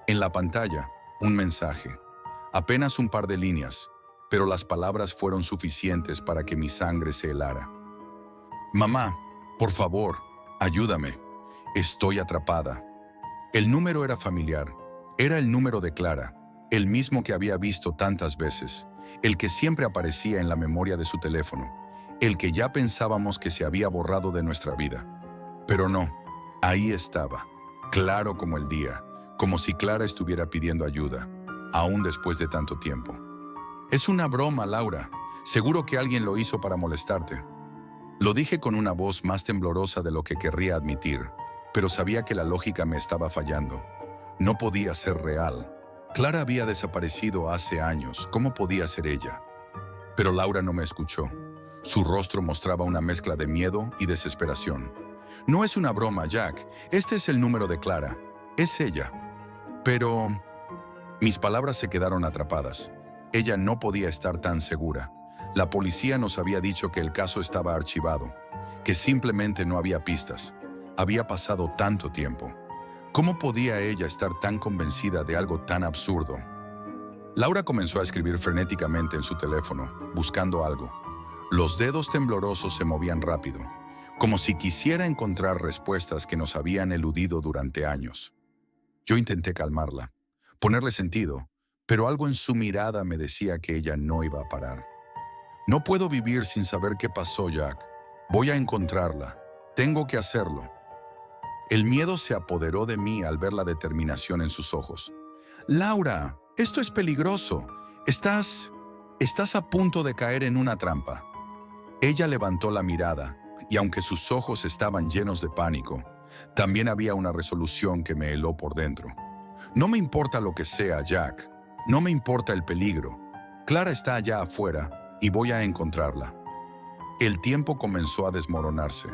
En la pantalla, un mensaje. Apenas un par de líneas, pero las palabras fueron suficientes para que mi sangre se helara. Mamá, por favor, ayúdame. Estoy atrapada. El número era familiar. Era el número de Clara. el mismo que había visto tantas veces, el que siempre aparecía en la memoria de su teléfono, el que ya pensábamos que se había borrado de nuestra vida. Pero no, ahí estaba, claro como el día, como si Clara estuviera pidiendo ayuda, aún después de tanto tiempo. Es una broma, Laura. Seguro que alguien lo hizo para molestarte. Lo dije con una voz más temblorosa de lo que querría admitir, pero sabía que la lógica me estaba fallando. No podía ser real. Clara había desaparecido hace años. ¿Cómo podía ser ella? Pero Laura no me escuchó. Su rostro mostraba una mezcla de miedo y desesperación. No es una broma, Jack. Este es el número de Clara. Es ella. Pero... Mis palabras se quedaron atrapadas. Ella no podía estar tan segura. La policía nos había dicho que el caso estaba archivado, que simplemente no había pistas. Había pasado tanto tiempo. ¿Cómo podía ella estar tan convencida de algo tan absurdo? Laura comenzó a escribir frenéticamente en su teléfono, buscando algo. Los dedos temblorosos se movían rápido, como si quisiera encontrar respuestas que nos habían eludido durante años. Yo intenté calmarla, ponerle sentido, pero algo en su mirada me decía que ella no iba a parar. No puedo vivir sin saber qué pasó, Jack. Voy a encontrarla. Tengo que hacerlo. El miedo se apoderó de mí al ver la determinación en sus ojos. Laura, esto es peligroso. Estás a punto de caer en una trampa. Ella levantó la mirada, y aunque sus ojos estaban llenos de pánico, también había una resolución que me heló por dentro. No me importa lo que sea, Jack. No me importa el peligro. Clara está allá afuera y voy a encontrarla. El tiempo comenzó a desmoronarse.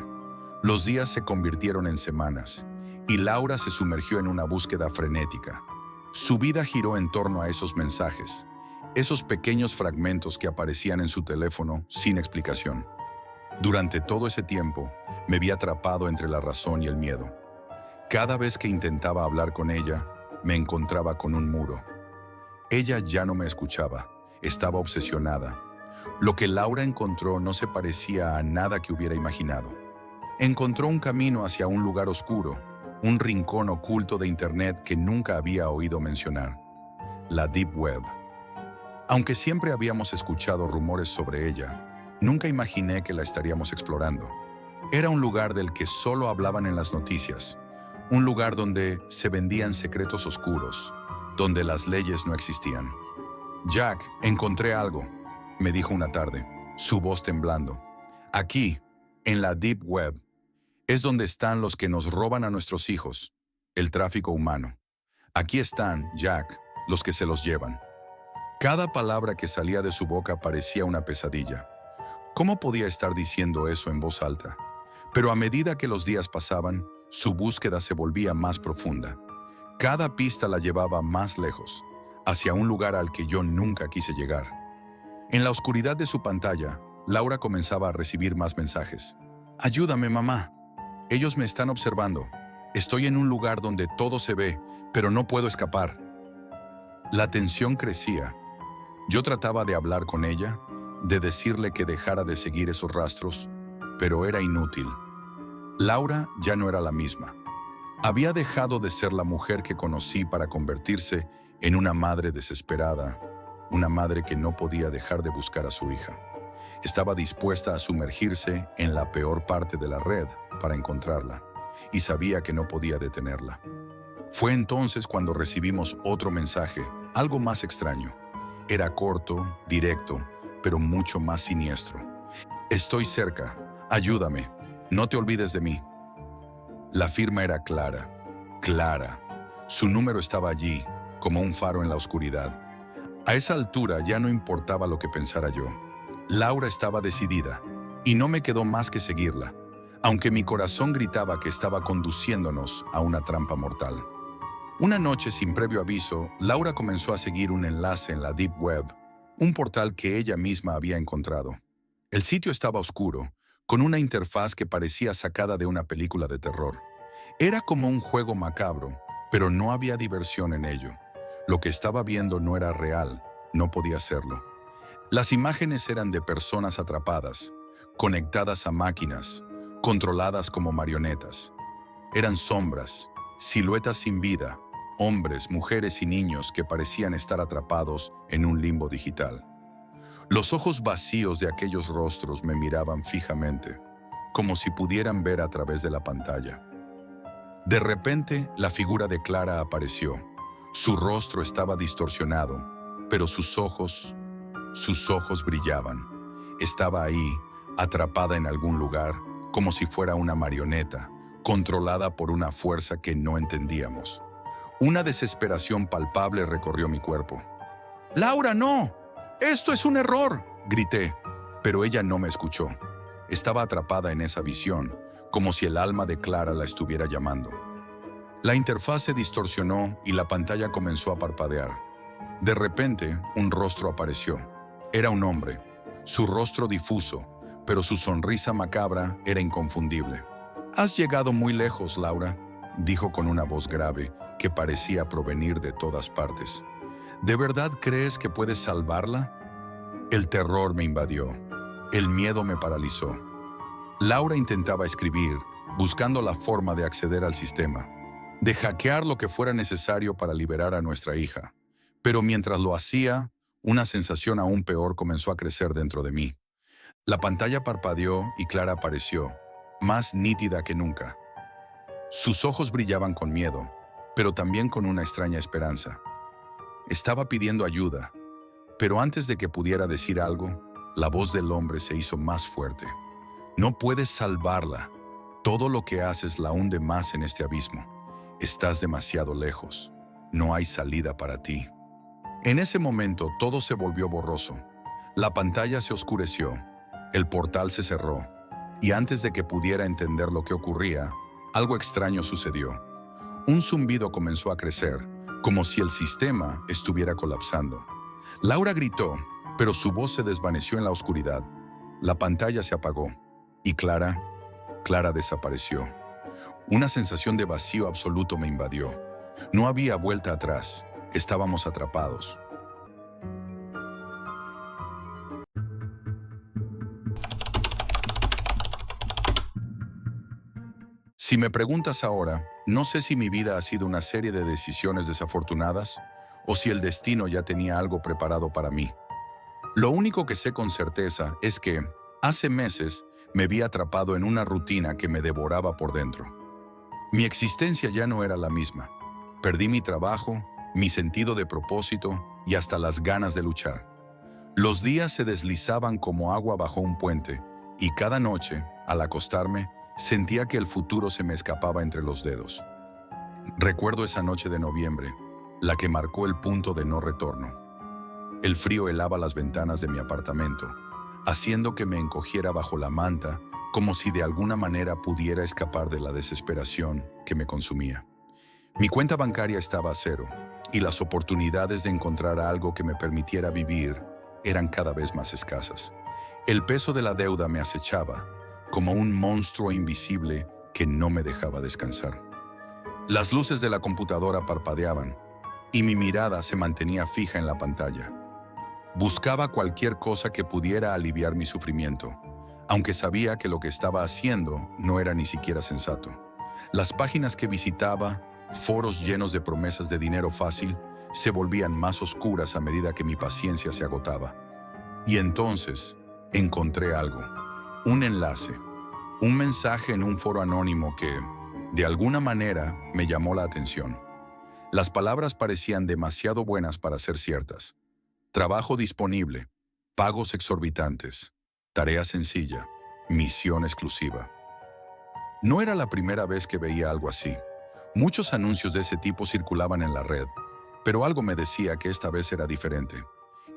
Los días se convirtieron en semanas y Laura se sumergió en una búsqueda frenética. Su vida giró en torno a esos mensajes, esos pequeños fragmentos que aparecían en su teléfono sin explicación. Durante todo ese tiempo, me vi atrapado entre la razón y el miedo. Cada vez que intentaba hablar con ella, me encontraba con un muro. Ella ya no me escuchaba, estaba obsesionada. Lo que Laura encontró no se parecía a nada que hubiera imaginado. Encontró un camino hacia un lugar oscuro, un rincón oculto de Internet que nunca había oído mencionar, la Deep Web. Aunque siempre habíamos escuchado rumores sobre ella, nunca imaginé que la estaríamos explorando. Era un lugar del que solo hablaban en las noticias, un lugar donde se vendían secretos oscuros, donde las leyes no existían. Jack, encontré algo, me dijo una tarde, su voz temblando. Aquí, en la Deep Web, es donde están los que nos roban a nuestros hijos, el tráfico humano. Aquí están, Jack, los que se los llevan. Cada palabra que salía de su boca parecía una pesadilla. ¿Cómo podía estar diciendo eso en voz alta? Pero a medida que los días pasaban, su búsqueda se volvía más profunda. Cada pista la llevaba más lejos, hacia un lugar al que yo nunca quise llegar. En la oscuridad de su pantalla, Laura comenzaba a recibir más mensajes. Ayúdame, mamá. Ellos me están observando. Estoy en un lugar donde todo se ve, pero no puedo escapar. La tensión crecía. Yo trataba de hablar con ella, de decirle que dejara de seguir esos rastros, pero era inútil. Laura ya no era la misma. Había dejado de ser la mujer que conocí para convertirse en una madre desesperada, una madre que no podía dejar de buscar a su hija. Estaba dispuesta a sumergirse en la peor parte de la red para encontrarla, y sabía que no podía detenerla. Fue entonces cuando recibimos otro mensaje, algo más extraño. Era corto, directo, pero mucho más siniestro. Estoy cerca, ayúdame, no te olvides de mí. La firma era Clara. Clara. Su número estaba allí, como un faro en la oscuridad. A esa altura ya no importaba lo que pensara yo. Laura estaba decidida, y no me quedó más que seguirla, aunque mi corazón gritaba que estaba conduciéndonos a una trampa mortal. Una noche, sin previo aviso, Laura comenzó a seguir un enlace en la Deep Web, un portal que ella misma había encontrado. El sitio estaba oscuro, con una interfaz que parecía sacada de una película de terror. Era como un juego macabro, pero no había diversión en ello. Lo que estaba viendo no era real, no podía serlo. Las imágenes eran de personas atrapadas, conectadas a máquinas, controladas como marionetas. Eran sombras, siluetas sin vida, hombres, mujeres y niños que parecían estar atrapados en un limbo digital. Los ojos vacíos de aquellos rostros me miraban fijamente, como si pudieran ver a través de la pantalla. De repente, la figura de Clara apareció. Su rostro estaba distorsionado, pero sus ojos brillaban. Estaba ahí, atrapada en algún lugar, como si fuera una marioneta, controlada por una fuerza que no entendíamos. Una desesperación palpable recorrió mi cuerpo. ¡Laura, no! ¡Esto es un error!, grité, pero ella no me escuchó. Estaba atrapada en esa visión, como si el alma de Clara la estuviera llamando. La interfaz se distorsionó y la pantalla comenzó a parpadear. De repente, un rostro apareció. Era un hombre, su rostro difuso, pero su sonrisa macabra era inconfundible. «Has llegado muy lejos, Laura», dijo con una voz grave que parecía provenir de todas partes. «¿De verdad crees que puedes salvarla?». El terror me invadió. El miedo me paralizó. Laura intentaba escribir, buscando la forma de acceder al sistema, de hackear lo que fuera necesario para liberar a nuestra hija. Pero mientras lo hacía, una sensación aún peor comenzó a crecer dentro de mí. La pantalla parpadeó y Clara apareció, más nítida que nunca. Sus ojos brillaban con miedo, pero también con una extraña esperanza. Estaba pidiendo ayuda, pero antes de que pudiera decir algo, la voz del hombre se hizo más fuerte. «No puedes salvarla. Todo lo que haces la hunde más en este abismo. Estás demasiado lejos. No hay salida para ti». En ese momento todo se volvió borroso. La pantalla se oscureció, el portal se cerró, y antes de que pudiera entender lo que ocurría, algo extraño sucedió. Un zumbido comenzó a crecer, como si el sistema estuviera colapsando. Laura gritó, pero su voz se desvaneció en la oscuridad. La pantalla se apagó, y Clara desapareció. Una sensación de vacío absoluto me invadió. No había vuelta atrás. Estábamos atrapados. Si me preguntas ahora, no sé si mi vida ha sido una serie de decisiones desafortunadas o si el destino ya tenía algo preparado para mí. Lo único que sé con certeza es que, hace meses, me vi atrapado en una rutina que me devoraba por dentro. Mi existencia ya no era la misma. Perdí mi trabajo, mi sentido de propósito y hasta las ganas de luchar. Los días se deslizaban como agua bajo un puente y cada noche, al acostarme, sentía que el futuro se me escapaba entre los dedos. Recuerdo esa noche de noviembre, la que marcó el punto de no retorno. El frío helaba las ventanas de mi apartamento, haciendo que me encogiera bajo la manta como si de alguna manera pudiera escapar de la desesperación que me consumía. Mi cuenta bancaria estaba a cero, y las oportunidades de encontrar algo que me permitiera vivir eran cada vez más escasas. El peso de la deuda me acechaba, como un monstruo invisible que no me dejaba descansar. Las luces de la computadora parpadeaban, y mi mirada se mantenía fija en la pantalla. Buscaba cualquier cosa que pudiera aliviar mi sufrimiento, aunque sabía que lo que estaba haciendo no era ni siquiera sensato. Las páginas que visitaba, foros llenos de promesas de dinero fácil, se volvían más oscuras a medida que mi paciencia se agotaba. Y entonces encontré algo, un enlace, un mensaje en un foro anónimo que, de alguna manera, me llamó la atención. Las palabras parecían demasiado buenas para ser ciertas. Trabajo disponible, pagos exorbitantes, tarea sencilla, misión exclusiva. No era la primera vez que veía algo así. Muchos anuncios de ese tipo circulaban en la red, pero algo me decía que esta vez era diferente.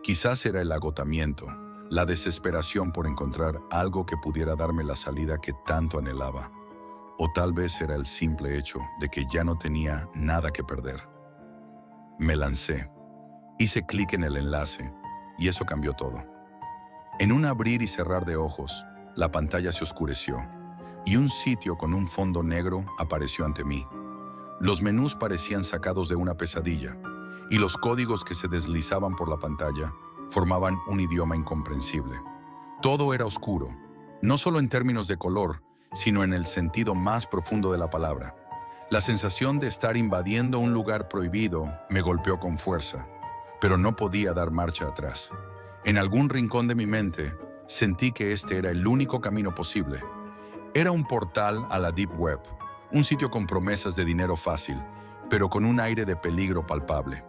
Quizás era el agotamiento, la desesperación por encontrar algo que pudiera darme la salida que tanto anhelaba. O tal vez era el simple hecho de que ya no tenía nada que perder. Me lancé, hice clic en el enlace y eso cambió todo. En un abrir y cerrar de ojos, la pantalla se oscureció y un sitio con un fondo negro apareció ante mí. Los menús parecían sacados de una pesadilla, y los códigos que se deslizaban por la pantalla formaban un idioma incomprensible. Todo era oscuro, no solo en términos de color, sino en el sentido más profundo de la palabra. La sensación de estar invadiendo un lugar prohibido me golpeó con fuerza, pero no podía dar marcha atrás. En algún rincón de mi mente, sentí que este era el único camino posible. Era un portal a la Deep Web, un sitio con promesas de dinero fácil, pero con un aire de peligro palpable.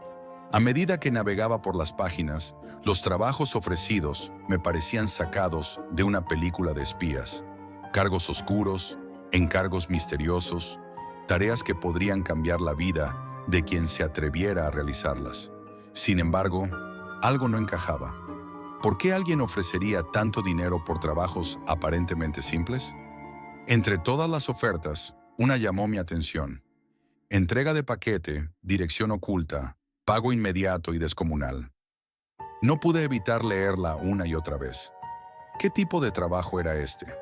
A medida que navegaba por las páginas, los trabajos ofrecidos me parecían sacados de una película de espías. Cargos oscuros, encargos misteriosos, tareas que podrían cambiar la vida de quien se atreviera a realizarlas. Sin embargo, algo no encajaba. ¿Por qué alguien ofrecería tanto dinero por trabajos aparentemente simples? Entre todas las ofertas, una llamó mi atención. Entrega de paquete, dirección oculta, pago inmediato y descomunal. No pude evitar leerla una y otra vez. ¿Qué tipo de trabajo era este?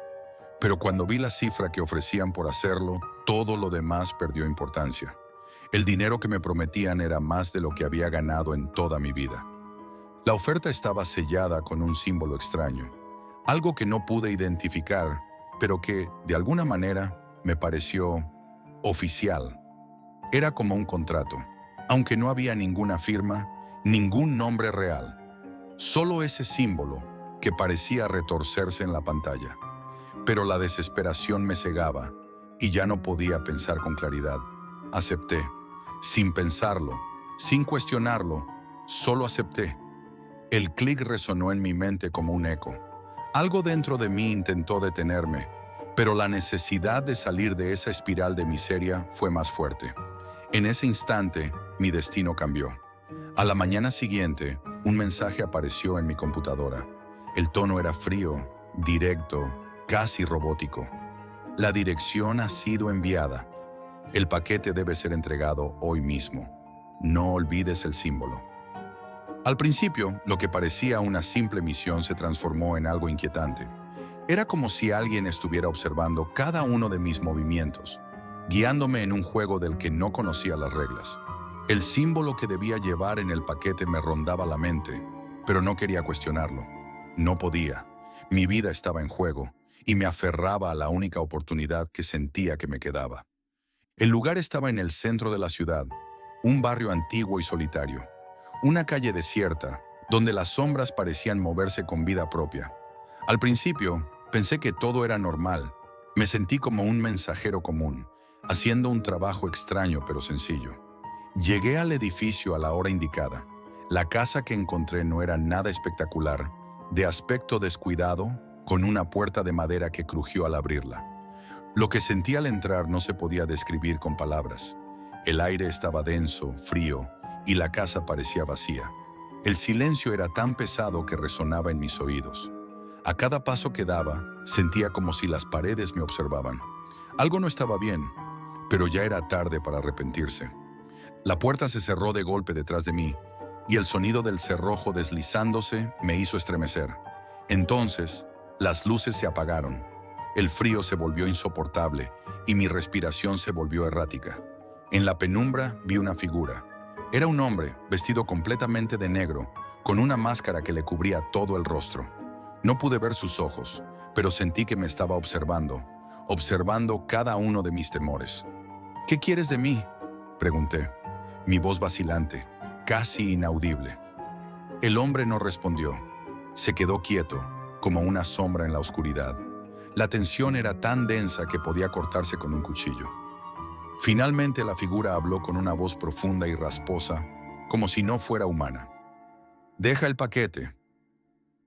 Pero cuando vi la cifra que ofrecían por hacerlo, todo lo demás perdió importancia. El dinero que me prometían era más de lo que había ganado en toda mi vida. La oferta estaba sellada con un símbolo extraño, algo que no pude identificar, pero que, de alguna manera, me pareció oficial. Era como un contrato, aunque no había ninguna firma, ningún nombre real. Solo ese símbolo que parecía retorcerse en la pantalla. Pero la desesperación me cegaba y ya no podía pensar con claridad. Acepté, sin pensarlo, sin cuestionarlo, solo acepté. El clic resonó en mi mente como un eco. Algo dentro de mí intentó detenerme, pero la necesidad de salir de esa espiral de miseria fue más fuerte. En ese instante, mi destino cambió. A la mañana siguiente, un mensaje apareció en mi computadora. El tono era frío, directo, casi robótico. La dirección ha sido enviada. El paquete debe ser entregado hoy mismo. No olvides el símbolo. Al principio, lo que parecía una simple misión se transformó en algo inquietante. Era como si alguien estuviera observando cada uno de mis movimientos, guiándome en un juego del que no conocía las reglas. El símbolo que debía llevar en el paquete me rondaba la mente, pero no quería cuestionarlo. No podía. Mi vida estaba en juego y me aferraba a la única oportunidad que sentía que me quedaba. El lugar estaba en el centro de la ciudad, un barrio antiguo y solitario. Una calle desierta, donde las sombras parecían moverse con vida propia. Al principio, pensé que todo era normal. Me sentí como un mensajero común, haciendo un trabajo extraño pero sencillo. Llegué al edificio a la hora indicada. La casa que encontré no era nada espectacular, de aspecto descuidado, con una puerta de madera que crujió al abrirla. Lo que sentí al entrar no se podía describir con palabras. El aire estaba denso, frío, y la casa parecía vacía. El silencio era tan pesado que resonaba en mis oídos. A cada paso que daba, sentía como si las paredes me observaban. Algo no estaba bien, pero ya era tarde para arrepentirse. La puerta se cerró de golpe detrás de mí, y el sonido del cerrojo deslizándose me hizo estremecer. Entonces, las luces se apagaron. El frío se volvió insoportable, y mi respiración se volvió errática. En la penumbra vi una figura. Era un hombre, vestido completamente de negro, con una máscara que le cubría todo el rostro. No pude ver sus ojos, pero sentí que me estaba observando cada uno de mis temores. ¿Qué quieres de mí?, pregunté, mi voz vacilante, casi inaudible. El hombre no respondió. Se quedó quieto, como una sombra en la oscuridad. La tensión era tan densa que podía cortarse con un cuchillo. Finalmente la figura habló con una voz profunda y rasposa, como si no fuera humana. «Deja el paquete».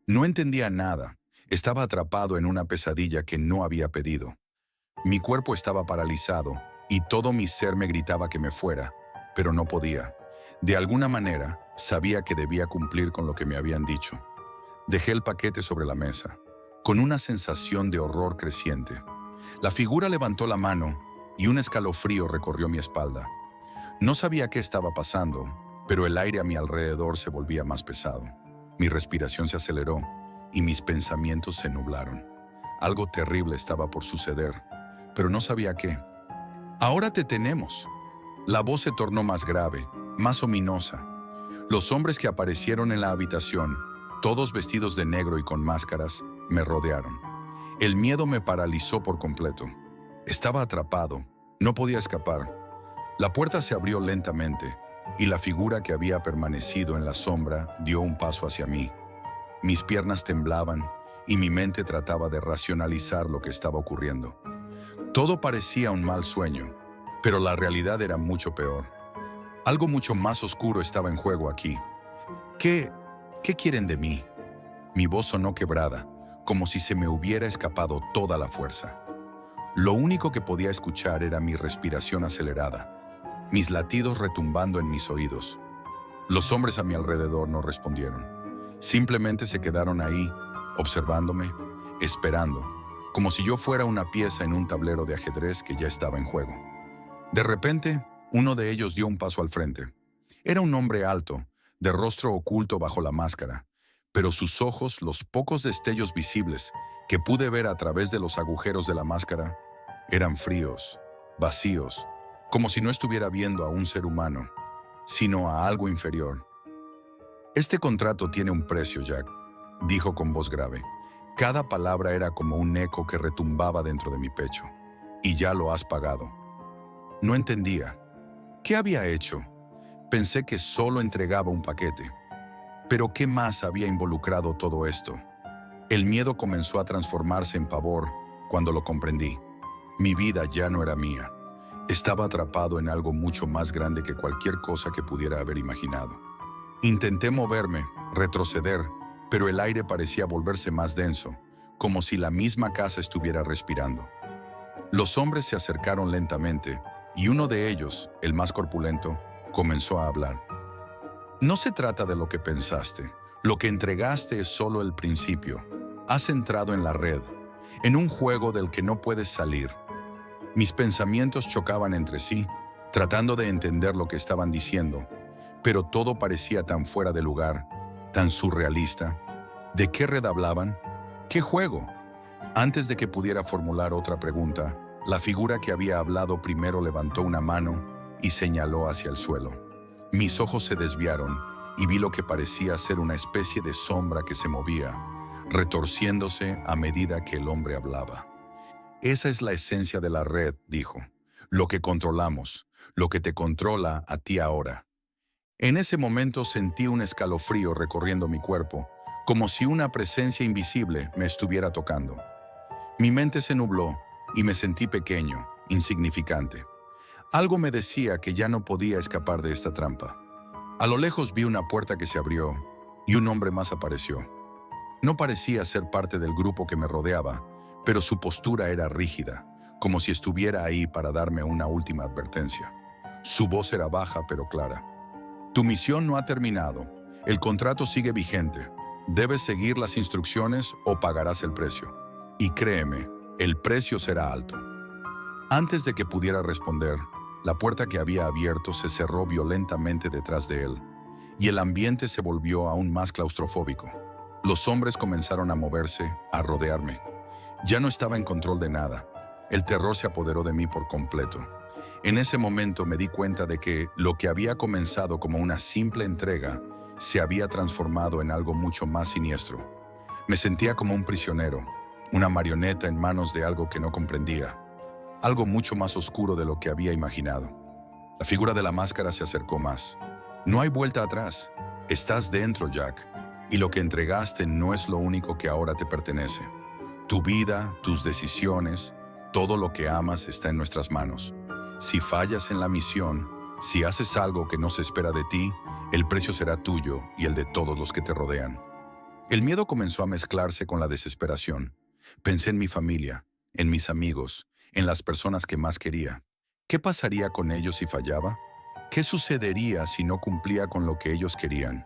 No entendía nada. Estaba atrapado en una pesadilla que no había pedido. Mi cuerpo estaba paralizado y todo mi ser me gritaba que me fuera, pero no podía. De alguna manera, sabía que debía cumplir con lo que me habían dicho. Dejé el paquete sobre la mesa, con una sensación de horror creciente. La figura levantó la mano y un escalofrío recorrió mi espalda. No sabía qué estaba pasando, pero el aire a mi alrededor se volvía más pesado. Mi respiración se aceleró y mis pensamientos se nublaron. Algo terrible estaba por suceder, pero no sabía qué. «Ahora te tenemos». La voz se tornó más grave, más ominosa. Los hombres que aparecieron en la habitación, todos vestidos de negro y con máscaras, me rodearon. El miedo me paralizó por completo. Estaba atrapado, no podía escapar. La puerta se abrió lentamente y la figura que había permanecido en la sombra dio un paso hacia mí. Mis piernas temblaban y mi mente trataba de racionalizar lo que estaba ocurriendo. Todo parecía un mal sueño, pero la realidad era mucho peor. Algo mucho más oscuro estaba en juego aquí. ¿Qué quieren de mí? Mi voz sonó quebrada, como si se me hubiera escapado toda la fuerza. Lo único que podía escuchar era mi respiración acelerada, mis latidos retumbando en mis oídos. Los hombres a mi alrededor no respondieron. Simplemente se quedaron ahí, observándome, esperando, como si yo fuera una pieza en un tablero de ajedrez que ya estaba en juego. De repente, uno de ellos dio un paso al frente. Era un hombre alto, de rostro oculto bajo la máscara, pero sus ojos, los pocos destellos visibles que pude ver a través de los agujeros de la máscara, eran fríos, vacíos, como si no estuviera viendo a un ser humano, sino a algo inferior. «Este contrato tiene un precio, Jack», dijo con voz grave. Cada palabra era como un eco que retumbaba dentro de mi pecho. «Y ya lo has pagado». No entendía. ¿Qué había hecho? Pensé que solo entregaba un paquete. Pero ¿qué más había involucrado todo esto? El miedo comenzó a transformarse en pavor cuando lo comprendí. Mi vida ya no era mía. Estaba atrapado en algo mucho más grande que cualquier cosa que pudiera haber imaginado. Intenté moverme, retroceder, pero el aire parecía volverse más denso, como si la misma casa estuviera respirando. Los hombres se acercaron lentamente, y uno de ellos, el más corpulento, comenzó a hablar. «No se trata de lo que pensaste. Lo que entregaste es solo el principio. Has entrado en la red, en un juego del que no puedes salir». Mis pensamientos chocaban entre sí, tratando de entender lo que estaban diciendo, pero todo parecía tan fuera de lugar, tan surrealista. ¿De qué red hablaban? ¿Qué juego? Antes de que pudiera formular otra pregunta, la figura que había hablado primero levantó una mano y señaló hacia el suelo. Mis ojos se desviaron y vi lo que parecía ser una especie de sombra que se movía, retorciéndose a medida que el hombre hablaba. «Esa es la esencia de la red», dijo. «Lo que controlamos, lo que te controla a ti ahora». En ese momento sentí un escalofrío recorriendo mi cuerpo, como si una presencia invisible me estuviera tocando. Mi mente se nubló y me sentí pequeño, insignificante. Algo me decía que ya no podía escapar de esta trampa. A lo lejos vi una puerta que se abrió y un hombre más apareció. No parecía ser parte del grupo que me rodeaba, pero su postura era rígida, como si estuviera ahí para darme una última advertencia. Su voz era baja pero clara. «Tu misión no ha terminado. El contrato sigue vigente. Debes seguir las instrucciones o pagarás el precio. Y créeme, el precio será alto». Antes de que pudiera responder, la puerta que había abierto se cerró violentamente detrás de él, y el ambiente se volvió aún más claustrofóbico. Los hombres comenzaron a moverse, a rodearme. Ya no estaba en control de nada. El terror se apoderó de mí por completo. En ese momento me di cuenta de que lo que había comenzado como una simple entrega se había transformado en algo mucho más siniestro. Me sentía como un prisionero, una marioneta en manos de algo que no comprendía, algo mucho más oscuro de lo que había imaginado. La figura de la máscara se acercó más. «No hay vuelta atrás. Estás dentro, Jack, y lo que entregaste no es lo único que ahora te pertenece. Tu vida, tus decisiones, todo lo que amas está en nuestras manos. Si fallas en la misión, si haces algo que no se espera de ti, el precio será tuyo y el de todos los que te rodean». El miedo comenzó a mezclarse con la desesperación. Pensé en mi familia, en mis amigos, en las personas que más quería. ¿Qué pasaría con ellos si fallaba? ¿Qué sucedería si no cumplía con lo que ellos querían?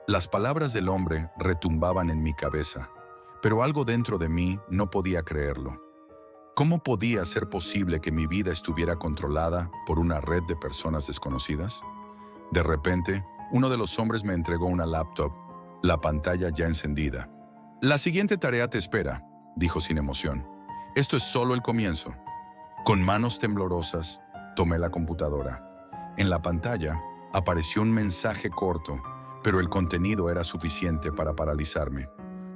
Las palabras del hombre retumbaban en mi cabeza, pero algo dentro de mí no podía creerlo. ¿Cómo podía ser posible que mi vida estuviera controlada por una red de personas desconocidas? De repente, uno de los hombres me entregó una laptop, la pantalla ya encendida. «La siguiente tarea te espera», dijo sin emoción. «Esto es solo el comienzo». Con manos temblorosas, tomé la computadora. En la pantalla apareció un mensaje corto, pero el contenido era suficiente para paralizarme.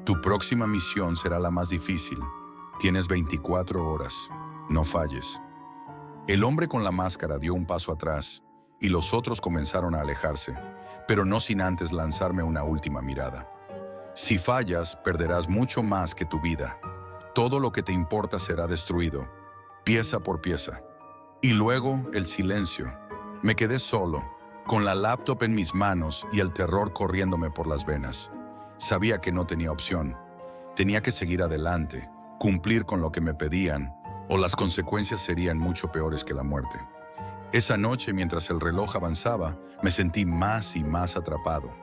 «Tu próxima misión será la más difícil. Tienes 24 horas. No falles». El hombre con la máscara dio un paso atrás y los otros comenzaron a alejarse, pero no sin antes lanzarme una última mirada. Si fallas, perderás mucho más que tu vida. Todo lo que te importa será destruido, pieza por pieza. Y luego el silencio. Me quedé solo, con la laptop en mis manos y el terror corriéndome por las venas. Sabía que no tenía opción. Tenía que seguir adelante, cumplir con lo que me pedían, o las consecuencias serían mucho peores que la muerte. Esa noche, mientras el reloj avanzaba, me sentí más y más atrapado.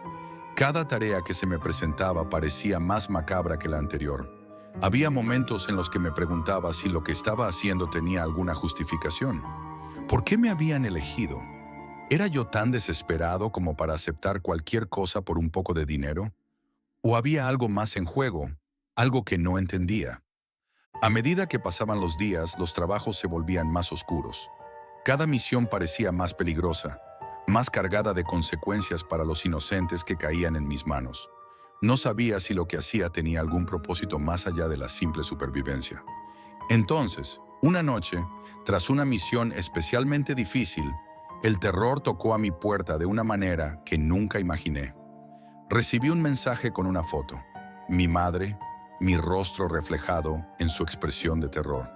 Cada tarea que se me presentaba parecía más macabra que la anterior. Había momentos en los que me preguntaba si lo que estaba haciendo tenía alguna justificación. ¿Por qué me habían elegido? ¿Era yo tan desesperado como para aceptar cualquier cosa por un poco de dinero? ¿O había algo más en juego, algo que no entendía? A medida que pasaban los días, los trabajos se volvían más oscuros. Cada misión parecía más peligrosa, más cargada de consecuencias para los inocentes que caían en mis manos. No sabía si lo que hacía tenía algún propósito más allá de la simple supervivencia. Entonces, una noche, tras una misión especialmente difícil, el terror tocó a mi puerta de una manera que nunca imaginé. Recibí un mensaje con una foto. Mi madre, mi rostro reflejado en su expresión de terror.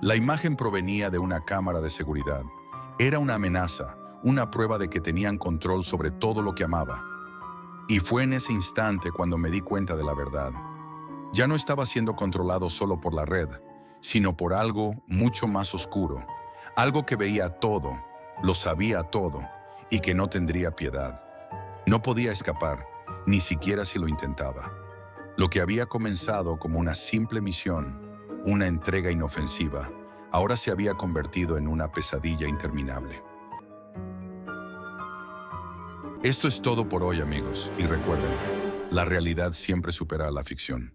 La imagen provenía de una cámara de seguridad. Era una amenaza, una prueba de que tenían control sobre todo lo que amaba. Y fue en ese instante cuando me di cuenta de la verdad. Ya no estaba siendo controlado solo por la red, sino por algo mucho más oscuro, algo que veía todo, lo sabía todo y que no tendría piedad. No podía escapar, ni siquiera si lo intentaba. Lo que había comenzado como una simple misión, una entrega inofensiva, ahora se había convertido en una pesadilla interminable. Esto es todo por hoy, amigos, y recuerden, la realidad siempre supera a la ficción.